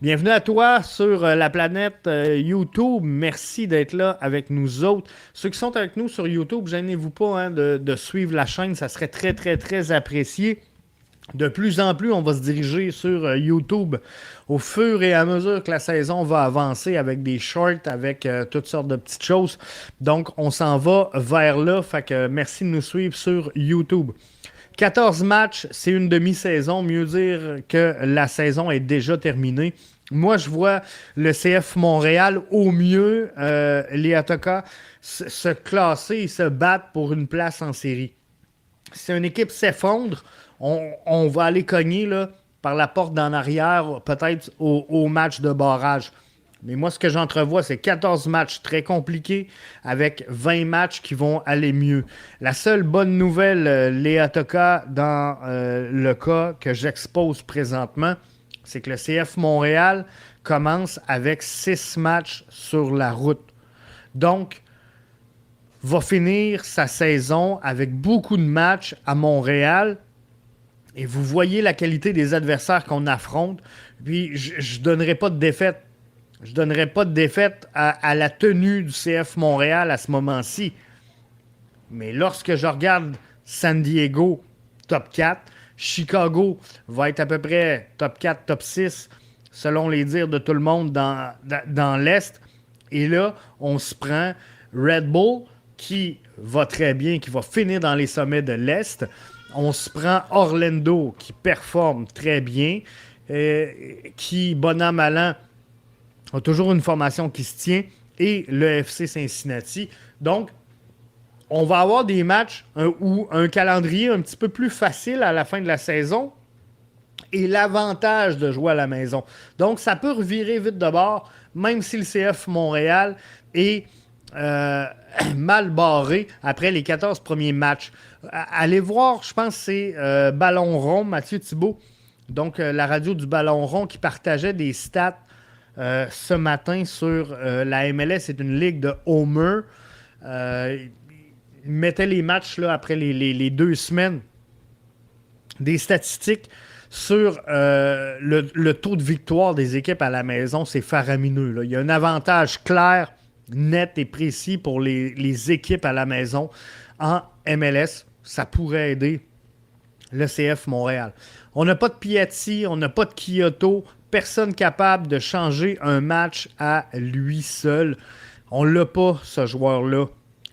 bienvenue à toi sur la planète YouTube. Merci d'être là avec nous autres. Ceux qui sont avec nous sur YouTube, gênez-vous pas de suivre la chaîne. Ça serait très, très, très apprécié. De plus en plus, on va se diriger sur YouTube au fur et à mesure que la saison va avancer avec des shorts, avec toutes sortes de petites choses. Donc, on s'en va vers là. Fait que merci de nous suivre sur YouTube. 14 matchs, c'est une demi-saison. Mieux dire que la saison est déjà terminée. Moi, je vois le CF Montréal au mieux, les Atoka, se classer et se battre pour une place en série. Si une équipe s'effondre, on va aller cogner là, par la porte d'en arrière, peut-être au match de barrage. Mais moi, ce que j'entrevois, c'est 14 matchs très compliqués avec 20 matchs qui vont aller mieux. La seule bonne nouvelle, Léa Toka, dans le cas que j'expose présentement, c'est que le CF Montréal commence avec 6 matchs sur la route. Donc, va finir sa saison avec beaucoup de matchs à Montréal. Et vous voyez la qualité des adversaires qu'on affronte. Puis, je ne donnerai pas de défaite. Je ne donnerai pas de défaite à la tenue du CF Montréal à ce moment-ci. Mais lorsque je regarde San Diego, top 4, Chicago va être à peu près top 4, top 6, selon les dires de tout le monde dans l'Est. Et là, on se prend Red Bull, qui va très bien, qui va finir dans les sommets de l'Est. On se prend Orlando, qui performe très bien, qui, bon an, mal an, a toujours une formation qui se tient, et le FC Cincinnati. Donc, on va avoir des matchs ou un calendrier un petit peu plus facile à la fin de la saison et l'avantage de jouer à la maison. Donc, ça peut revirer vite de bord, même si le CF Montréal est mal barré après les 14 premiers matchs. Allez voir, je pense que c'est Ballon Rond, Mathieu Thibault, donc la radio du Ballon Rond, qui partageait des stats ce matin sur la MLS. C'est une ligue de Homer. Il mettait les matchs là, après les 2 semaines, des statistiques sur le taux de victoire des équipes à la maison. C'est faramineux, là. Il y a un avantage clair, net et précis pour les équipes à la maison en MLS. Ça pourrait aider le CF Montréal. On n'a pas de Piatti, on n'a pas de Kyoto, personne capable de changer un match à lui seul. On l'a pas, ce joueur-là.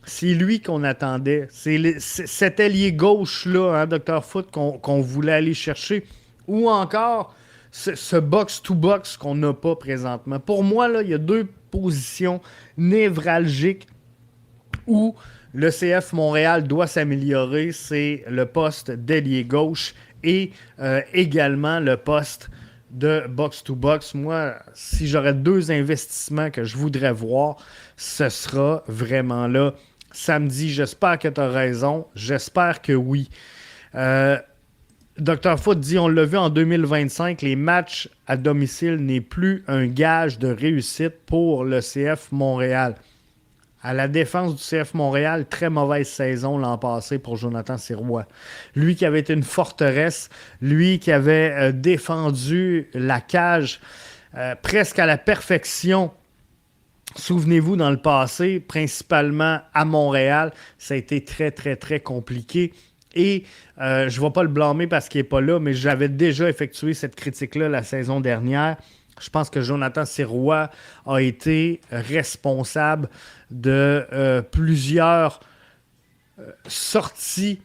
C'est lui qu'on attendait. C'est cet ailier gauche-là, hein, Dr. Foot, qu'on voulait aller chercher. Ou encore ce box-to-box qu'on n'a pas présentement. Pour moi, là, il y a 2 positions névralgiques où le CF Montréal doit s'améliorer. C'est le poste d'ailier gauche et également le poste de box-to-box. Moi, si j'aurais 2 investissements que je voudrais voir, ce sera vraiment là samedi. J'espère que tu as raison. J'espère que oui. Dr. Foot dit, on l'a vu en 2025, les matchs à domicile n'est plus un gage de réussite pour le CF Montréal. À la défense du CF Montréal, très mauvaise saison l'an passé pour Jonathan Sirois. Lui qui avait été une forteresse, lui qui avait défendu la cage presque à la perfection. Souvenez-vous, dans le passé, principalement à Montréal, ça a été très, très, très compliqué. Et je ne vais pas le blâmer parce qu'il n'est pas là, mais j'avais déjà effectué cette critique-là la saison dernière. Je pense que Jonathan Sirois a été responsable de plusieurs sorties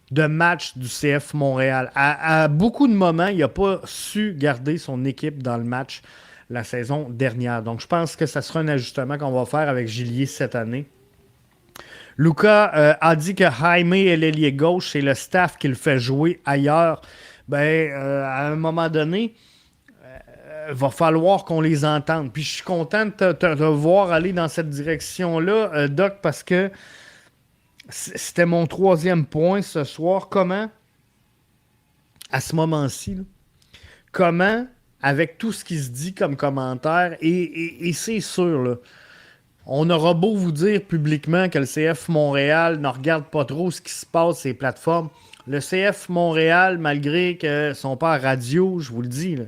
de matchs du CF Montréal. À beaucoup de moments, il n'a pas su garder son équipe dans le match. la saison dernière. Donc, je pense que ça sera un ajustement qu'on va faire avec Gillier cette année. Luca a dit que Jaime est l'ailier gauche, c'est le staff qui le fait jouer ailleurs. À un moment donné, va falloir qu'on les entende. Puis je suis content de te voir aller dans cette direction-là, Doc, parce que c'était mon troisième point ce soir. Comment, à ce moment-ci, là, comment, avec tout ce qui se dit comme commentaire, et c'est sûr, là, on aura beau vous dire publiquement que le CF Montréal ne regarde pas trop ce qui se passe sur les plateformes. Le CF Montréal, malgré qu'ils ne sont pas à radio, je vous le dis, là,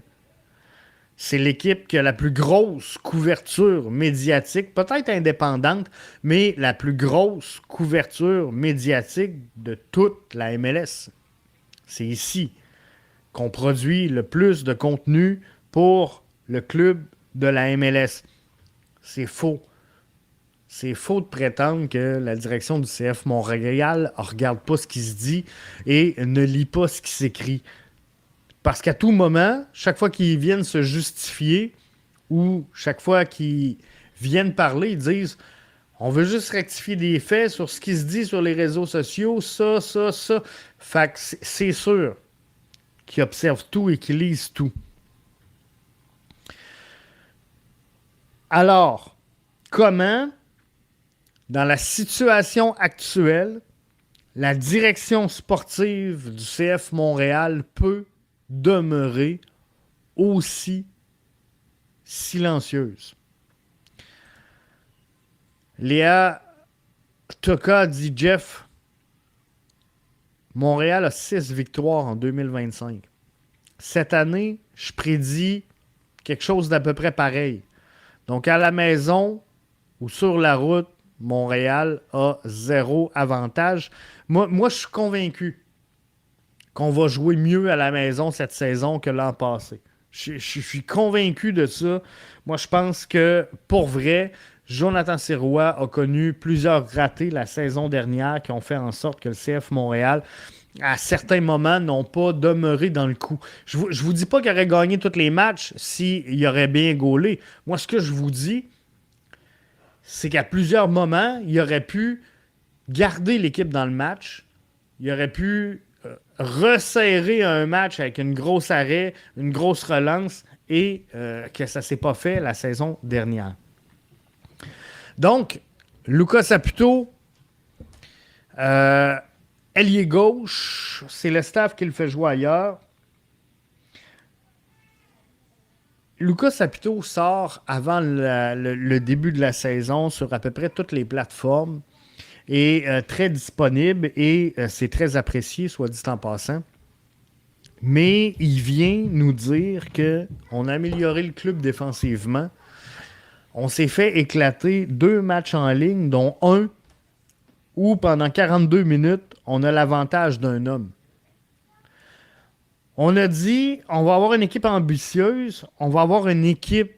c'est l'équipe qui a la plus grosse couverture médiatique, peut-être indépendante, mais la plus grosse couverture médiatique de toute la MLS. C'est ici qu'on produit le plus de contenu pour le club de la MLS. C'est faux. C'est faux de prétendre que la direction du CF Montréal ne regarde pas ce qui se dit et ne lit pas ce qui s'écrit. Parce qu'à tout moment, chaque fois qu'ils viennent se justifier ou chaque fois qu'ils viennent parler, ils disent on veut juste rectifier des faits sur ce qui se dit sur les réseaux sociaux, ça. Fait que c'est sûr qu'ils observent tout et qu'ils lisent tout. Alors, comment, dans la situation actuelle, la direction sportive du CF Montréal peut demeurer aussi silencieuse? Léa Toka dit Jeff, Montréal a 6 victoires en 2025. Cette année, je prédis quelque chose d'à peu près pareil. Donc, à la maison ou sur la route, Montréal a 0 avantage. Moi, je suis convaincu qu'on va jouer mieux à la maison cette saison que l'an passé. Je suis convaincu de ça. Moi, je pense que, pour vrai, Jonathan Sirois a connu plusieurs ratés la saison dernière qui ont fait en sorte que le CF Montréal, à certains moments, n'ont pas demeuré dans le coup. Je vous dis pas qu'il aurait gagné tous les matchs s'il aurait bien gaulé. Moi, ce que je vous dis, c'est qu'à plusieurs moments, il aurait pu garder l'équipe dans le match. Il aurait pu resserrer un match avec une grosse arrêt, une grosse relance, et que ça ne s'est pas fait la saison dernière. Donc, Lucas Saputo, ailier gauche, c'est le staff qui le fait jouer ailleurs. Lucas Saputo sort avant le début de la saison sur à peu près toutes les plateformes. Est très disponible et c'est très apprécié, soit dit en passant. Mais il vient nous dire qu'on a amélioré le club défensivement. On s'est fait éclater 2 matchs en ligne, dont un où pendant 42 minutes, on a l'avantage d'un homme. On a dit, on va avoir une équipe ambitieuse, on va avoir une équipe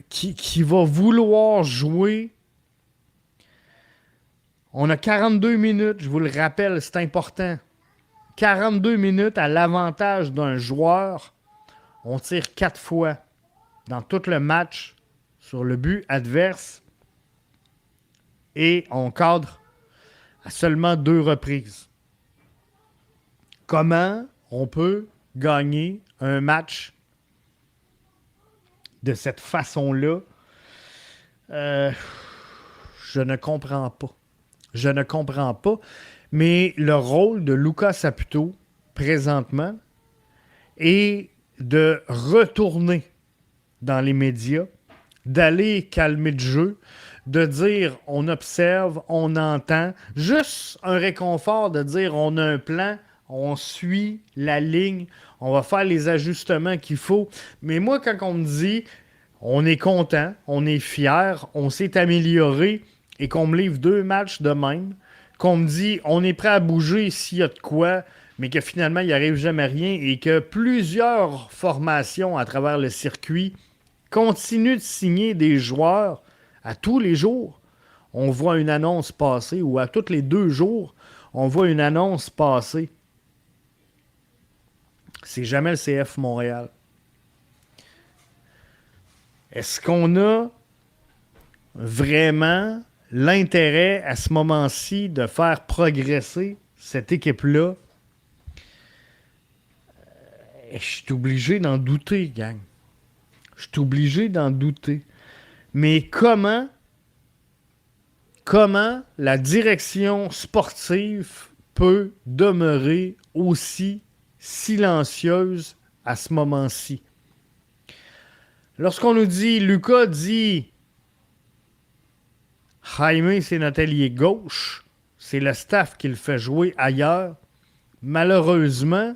qui va vouloir jouer. On a 42 minutes, je vous le rappelle, c'est important. 42 minutes à l'avantage d'un joueur. On tire 4 fois dans tout le match sur le but adverse. Et on cadre à seulement 2 reprises. Comment on peut gagner un match de cette façon-là? Je ne comprends pas. Je ne comprends pas. Mais le rôle de Lucas Saputo, présentement, est de retourner dans les médias, d'aller calmer le jeu, de dire on observe, on entend. Juste un réconfort de dire on a un plan, on suit la ligne, on va faire les ajustements qu'il faut. Mais moi, quand on me dit on est content, on est fier, on s'est amélioré, et qu'on me livre 2 matchs de même, qu'on me dit on est prêt à bouger s'il y a de quoi, mais que finalement il n'arrive jamais rien et que plusieurs formations à travers le circuit continuent de signer des joueurs à tous les jours. On voit une annonce passer ou à tous les 2 jours, on voit une annonce passer. C'est jamais le CF Montréal. Est-ce qu'on a vraiment l'intérêt à ce moment-ci de faire progresser cette équipe-là? Je suis obligé d'en douter, gang. Je suis obligé d'en douter. Mais comment la direction sportive peut demeurer aussi silencieuse à ce moment-ci? Lorsqu'on nous dit, Lucas dit, Jaime, c'est notre allié gauche, c'est le staff qui le fait jouer ailleurs, malheureusement,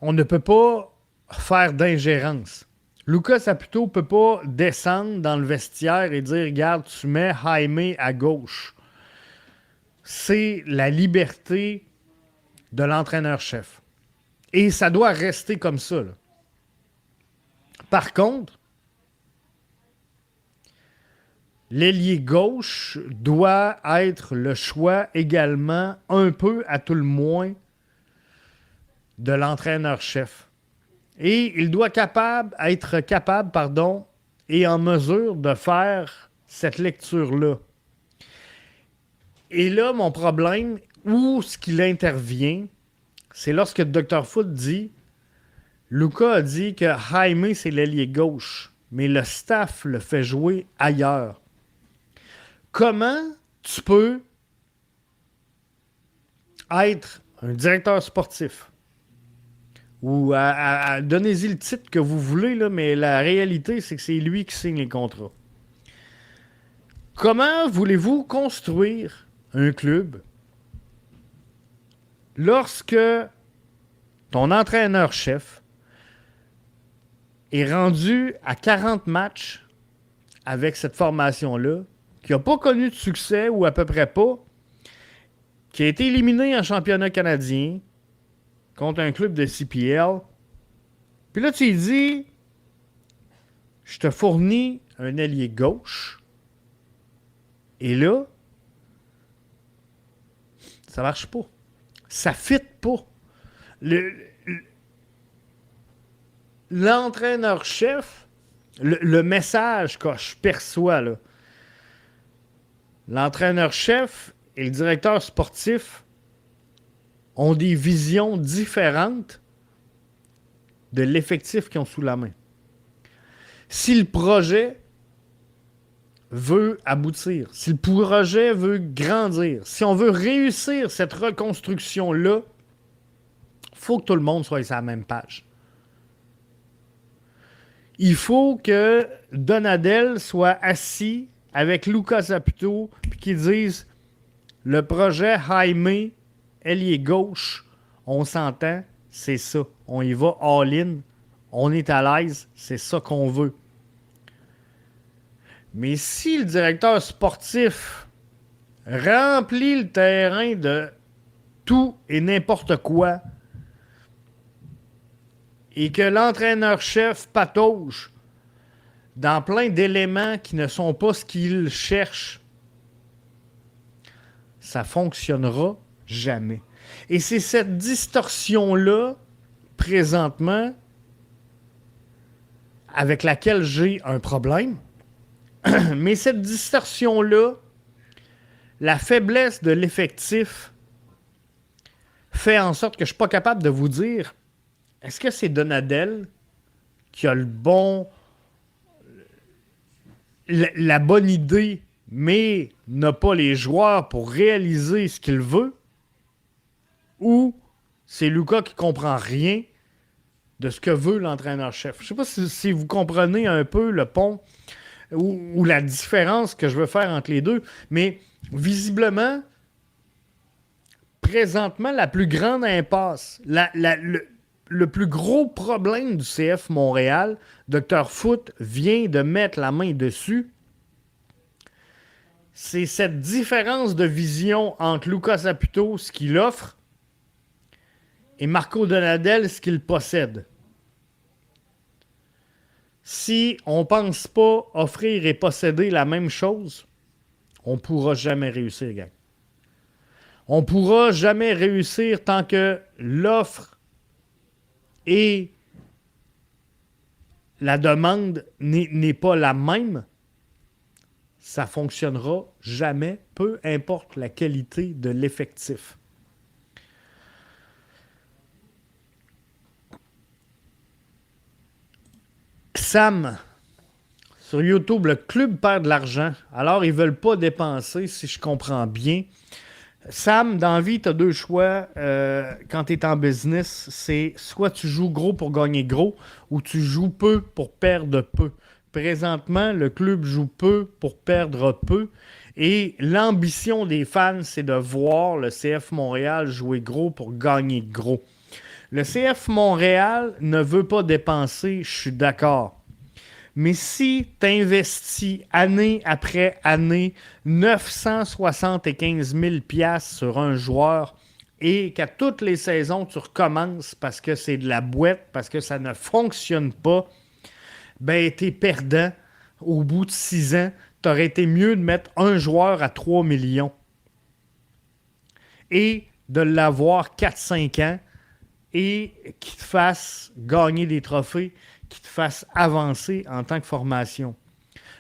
on ne peut pas faire d'ingérence. Lucas Saputo ne peut pas descendre dans le vestiaire et dire, regarde, tu mets Jaime à gauche. C'est la liberté de l'entraîneur-chef. Et ça doit rester comme ça, là. Par contre, l'ailier gauche doit être le choix également, un peu à tout le moins, de l'entraîneur-chef. Et il doit être capable et en mesure de faire cette lecture-là. Et là, mon problème, où ce qu'il intervient, c'est lorsque le Dr. Foot dit, Lucas a dit que Jaime, c'est l'ailier gauche, mais le staff le fait jouer ailleurs. Comment tu peux être un directeur sportif ou donnez-y le titre que vous voulez, là, mais la réalité, c'est que c'est lui qui signe les contrats. Comment voulez-vous construire un club lorsque ton entraîneur-chef est rendu à 40 matchs avec cette formation-là, qui n'a pas connu de succès, ou à peu près pas, qui a été éliminé en championnat canadien contre un club de CPL. Puis là, tu lui dis, je te fournis un ailier gauche, et là, ça marche pas. Ça ne fit pas. L'entraîneur-chef, le message que je perçois, là, l'entraîneur-chef et le directeur sportif ont des visions différentes de l'effectif qu'ils ont sous la main. Si le projet veut aboutir, si le projet veut grandir, si on veut réussir cette reconstruction-là, il faut que tout le monde soit sur la même page. Il faut que Donadel soit assis avec Lucas Saputo puis qu'ils disent le projet Jaime, ailier gauche, on s'entend, c'est ça. On y va all-in, on est à l'aise, c'est ça qu'on veut. Mais si le directeur sportif remplit le terrain de tout et n'importe quoi, et que l'entraîneur-chef patauge dans plein d'éléments qui ne sont pas ce qu'il cherche, ça fonctionnera jamais. Et c'est cette distorsion-là, présentement, avec laquelle j'ai un problème. Mais cette distorsion-là, la faiblesse de l'effectif fait en sorte que je ne suis pas capable de vous dire est-ce que c'est Donadel qui a la bonne idée, mais n'a pas les joueurs pour réaliser ce qu'il veut, ou c'est Lucas qui comprend rien de ce que veut l'entraîneur-chef. Je ne sais pas si vous comprenez un peu le pont ou la différence que je veux faire entre les deux, mais visiblement, présentement, la plus grande impasse, le plus gros problème du CF Montréal, Dr. Foot vient de mettre la main dessus, c'est cette différence de vision entre Lucas Saputo, ce qu'il offre, et Marco Donadel, ce qu'il possède. Si on ne pense pas offrir et posséder la même chose, on ne pourra jamais réussir, gang. On ne pourra jamais réussir tant que l'offre et la demande n'est pas la même, ça ne fonctionnera jamais, peu importe la qualité de l'effectif. Sam, sur YouTube, le club perd de l'argent, alors ils ne veulent pas dépenser, si je comprends bien. Sam, dans la vie, tu as deux choix quand tu es en business. C'est soit tu joues gros pour gagner gros ou tu joues peu pour perdre peu. Présentement, le club joue peu pour perdre peu. Et l'ambition des fans, c'est de voir le CF Montréal jouer gros pour gagner gros. Le CF Montréal ne veut pas dépenser, je suis d'accord. Mais si tu investis année après année 975 000 $ sur un joueur et qu'à toutes les saisons, tu recommences parce que c'est de la boîte, parce que ça ne fonctionne pas, ben tu es perdant. Au bout de 6 ans, tu aurais été mieux de mettre un joueur à 3 millions et de l'avoir 4-5 ans et qu'il te fasse gagner des trophées, qui te fasse avancer en tant que formation.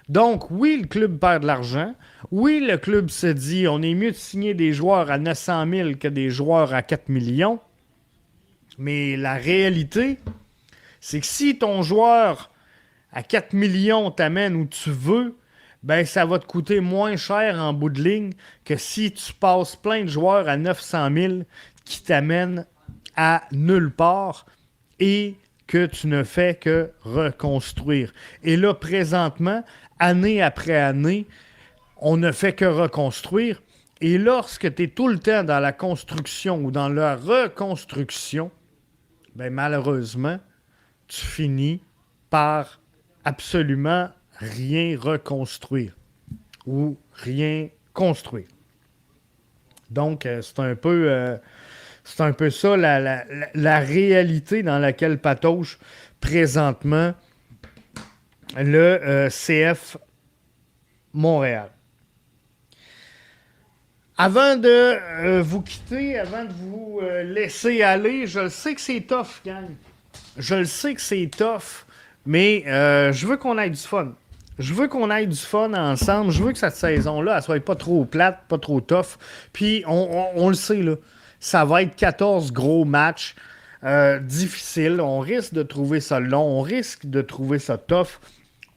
Donc, oui, le club perd de l'argent. Oui, le club se dit on est mieux de signer des joueurs à 900 000 que des joueurs à 4 millions. Mais la réalité, c'est que si ton joueur à 4 millions t'amène où tu veux, ben ça va te coûter moins cher en bout de ligne que si tu passes plein de joueurs à 900 000 qui t'amènent à nulle part et que tu ne fais que reconstruire. Et là, présentement, année après année, on ne fait que reconstruire. Et lorsque tu es tout le temps dans la construction ou dans la reconstruction, ben malheureusement, tu finis par absolument rien reconstruire ou rien construire. Donc, c'est un peu ça la réalité dans laquelle patauge présentement le CF Montréal. Avant de vous quitter, avant de vous laisser aller, je le sais que c'est tough, gang. Je le sais que c'est tough, mais je veux qu'on ait du fun. Je veux qu'on ait du fun ensemble. Je veux que cette saison-là, elle soit pas trop plate, pas trop tough. Puis, on le sait, là. Ça va être 14 gros matchs difficiles. On risque de trouver ça long. On risque de trouver ça tough.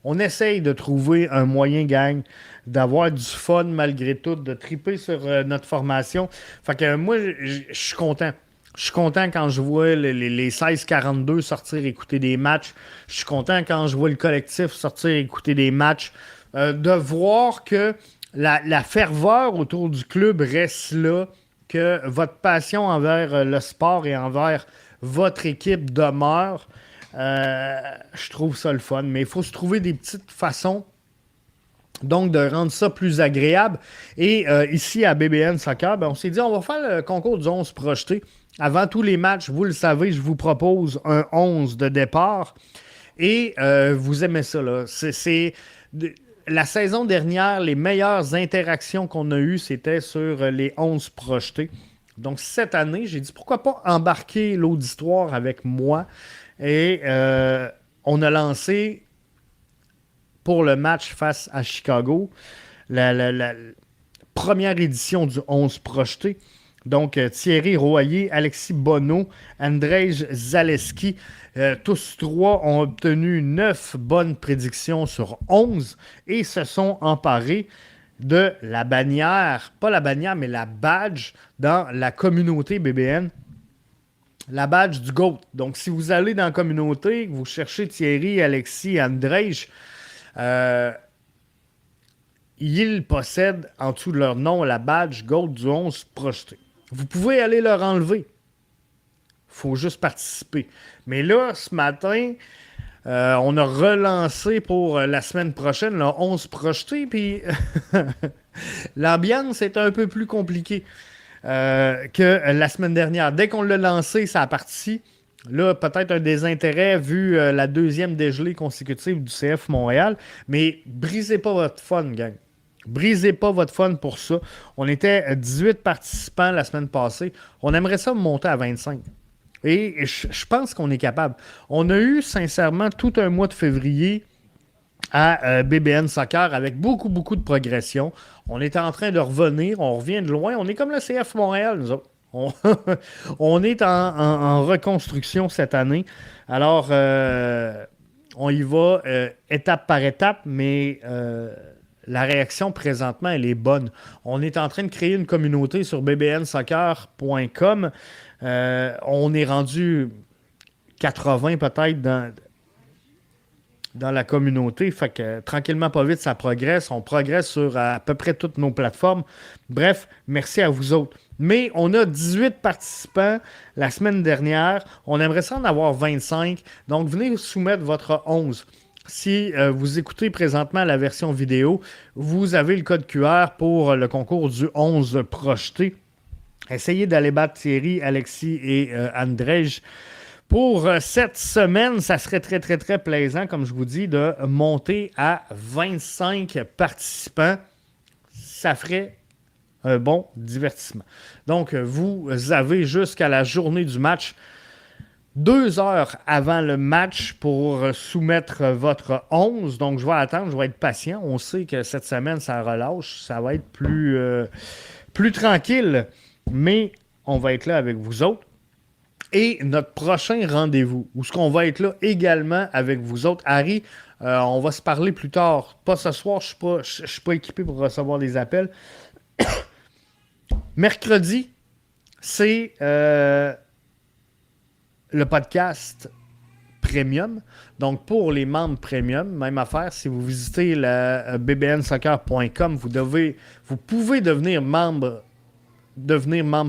On essaye de trouver un moyen, gang, d'avoir du fun malgré tout, de triper sur notre formation. Fait que moi, je suis content. Je suis content quand je vois les 16-42 sortir écouter des matchs. Je suis content quand je vois le collectif sortir écouter des matchs. De voir que la ferveur autour du club reste là, que votre passion envers le sport et envers votre équipe demeure. Je trouve ça le fun. Mais il faut se trouver des petites façons donc de rendre ça plus agréable. Et ici à BBN Soccer, ben, on s'est dit on va faire le concours du 11 projeté. Avant tous les matchs, vous le savez, je vous propose un 11 de départ. Et vous aimez ça, là. La saison dernière, les meilleures interactions qu'on a eues, c'était sur les 11 projetés. Donc, cette année, j'ai dit, pourquoi pas embarquer l'auditoire avec moi? Et on a lancé, pour le match face à Chicago, la première édition du 11 projeté. Donc, Thierry Royer, Alexis Bonneau, Andrzej Zaleski, tous trois ont obtenu 9 bonnes prédictions sur 11 et se sont emparés de la bannière, pas la bannière, mais la badge dans la communauté BBN. La badge du GOAT. Donc, si vous allez dans la communauté, vous cherchez Thierry, Alexis, Andrzej, ils possèdent en dessous de leur nom la badge GOAT du 11 projeté. Vous pouvez aller leur enlever. Il faut juste participer. Mais là, ce matin, on a relancé pour la semaine prochaine le 11 projeté, puis l'ambiance est un peu plus compliquée que la semaine dernière. Dès qu'on l'a lancé, ça a parti. Là, peut-être un désintérêt vu la deuxième dégelée consécutive du CF Montréal, mais brisez pas votre fun, gang. Brisez pas votre fun pour ça. On était 18 participants la semaine passée. On aimerait ça monter à 25. Et je pense qu'on est capable. On a eu, sincèrement, tout un mois de février à BBN Soccer avec beaucoup, beaucoup de progression. On est en train de revenir. On revient de loin. On est comme le CF Montréal, nous autres. On est en reconstruction cette année. Alors, on y va étape par étape, mais la réaction présentement, elle est bonne. On est en train de créer une communauté sur bbnsoccer.com. On est rendu 80 peut-être dans la communauté. Fait que tranquillement, pas vite, ça progresse. On progresse sur à peu près toutes nos plateformes. Bref, merci à vous autres. Mais on a 18 participants la semaine dernière. On aimerait ça en avoir 25. Donc, venez soumettre votre 11. Si vous écoutez présentement la version vidéo, vous avez le code QR pour le concours du 11 projeté. Essayez d'aller battre Thierry, Alexis et Andrej. Pour cette semaine, ça serait très, très, très plaisant, comme je vous dis, de monter à 25 participants. Ça ferait un bon divertissement. Donc, vous avez jusqu'à la journée du match, 2 heures avant le match pour soumettre votre 11. Donc, je vais attendre, je vais être patient. On sait que cette semaine, ça relâche. Ça va être plus tranquille. Mais on va être là avec vous autres. Et notre prochain rendez-vous, où est-ce qu'on va être là également avec vous autres. Harry, on va se parler plus tard. Pas ce soir, je ne suis pas équipé pour recevoir des appels. Mercredi, c'est le podcast Premium. Donc, pour les membres Premium, même affaire, si vous visitez la bbnsoccer.com, vous pouvez devenir membre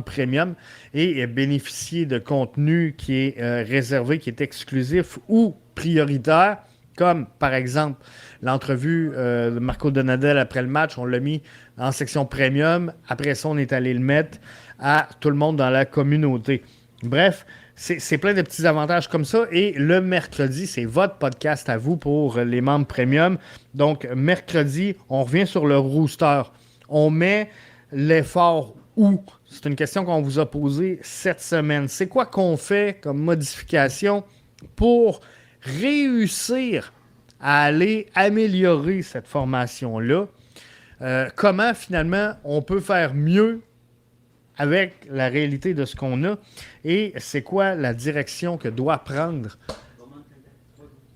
Premium et bénéficier de contenu qui est réservé, qui est exclusif ou prioritaire, comme par exemple l'entrevue de Marco Donadel après le match. On l'a mis en section Premium. Après ça, on est allé le mettre à tout le monde dans la communauté. Bref, c'est plein de petits avantages comme ça. Et le mercredi, c'est votre podcast à vous pour les membres Premium. Donc, mercredi, on revient sur le rooster. On met l'effort où? C'est une question qu'on vous a posée cette semaine. C'est quoi qu'on fait comme modification pour réussir à aller améliorer cette formation-là? Comment, finalement, on peut faire mieux avec la réalité de ce qu'on a? Et c'est quoi la direction que doit prendre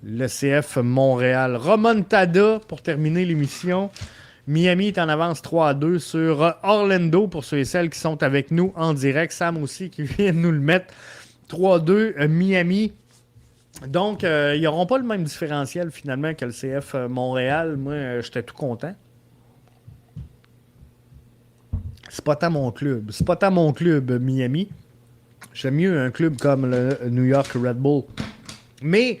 le CF Montréal? Remontada, pour terminer l'émission. Miami est en avance 3-2 sur Orlando, pour ceux et celles qui sont avec nous en direct. Sam aussi qui vient de nous le mettre. 3-2 Miami. Donc, ils n'auront pas le même différentiel finalement que le CF Montréal. Moi, j'étais tout content. C'est pas tant mon club. C'est pas tant mon club, Miami. J'aime mieux un club comme le New York Red Bull. Mais,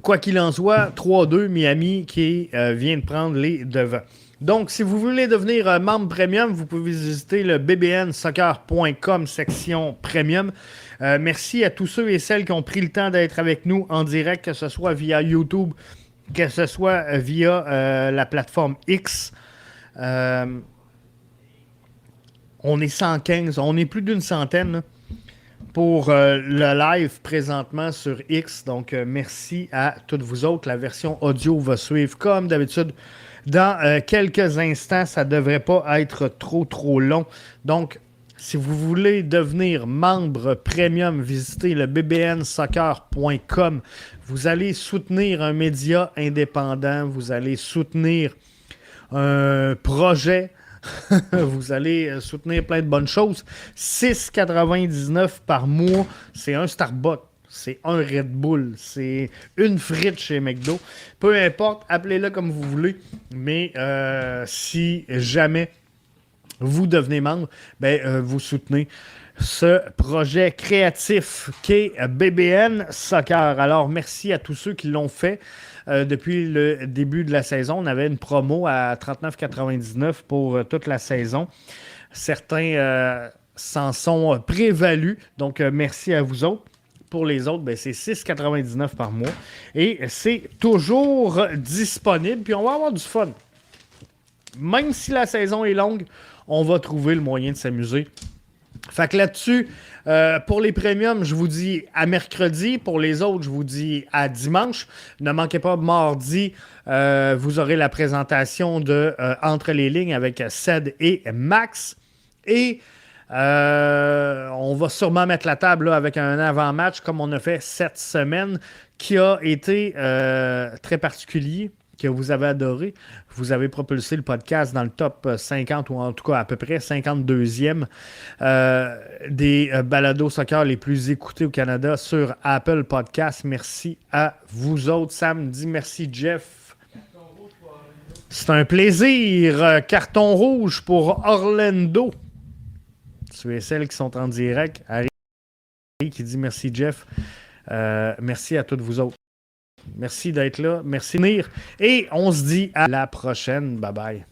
quoi qu'il en soit, 3-2 Miami qui vient de prendre les devants. Donc, si vous voulez devenir membre premium, vous pouvez visiter le bbnsoccer.com section premium. Merci à tous ceux et celles qui ont pris le temps d'être avec nous en direct, que ce soit via YouTube, que ce soit via la plateforme X. On est 115, on est plus d'une centaine pour le live présentement sur X. Donc, merci à toutes vous autres. La version audio va suivre comme d'habitude dans quelques instants. Ça ne devrait pas être trop long. Donc, si vous voulez devenir membre premium, visitez le bbnsoccer.com. Vous allez soutenir un média indépendant. Vous allez soutenir un projet. Vous allez soutenir plein de bonnes choses. 6,99 par mois, c'est un Starbucks, c'est un Red Bull, c'est une frite chez McDo. Peu importe, appelez-le comme vous voulez. Mais si jamais vous devenez membre, vous soutenez ce projet créatif qu'est BBN Soccer. Alors, merci à tous ceux qui l'ont fait. Depuis le début de la saison, on avait une promo à 39,99 pour toute la saison. Certains s'en sont prévalus. Donc, merci à vous autres. Pour les autres, c'est 6,99 par mois. Et c'est toujours disponible. Puis, on va avoir du fun. Même si la saison est longue, on va trouver le moyen de s'amuser Fait que là-dessus, pour les premiums, je vous dis à mercredi. Pour les autres, je vous dis à dimanche. Ne manquez pas, mardi, vous aurez la présentation de Entre les lignes avec Ced et Max. Et on va sûrement mettre la table là, avec un avant-match comme on a fait cette semaine qui a été très particulier, que vous avez adoré. Vous avez propulsé le podcast dans le top 50 ou en tout cas à peu près 52e des balados soccer les plus écoutés au Canada sur Apple Podcast. Merci à vous autres. Sam dit merci Jeff. C'est un plaisir. Carton rouge pour Orlando. Ceux et celles qui sont en direct. Harry qui dit merci Jeff. Merci à toutes vous autres. Merci d'être là. Merci de venir. Et on se dit à la prochaine. Bye bye.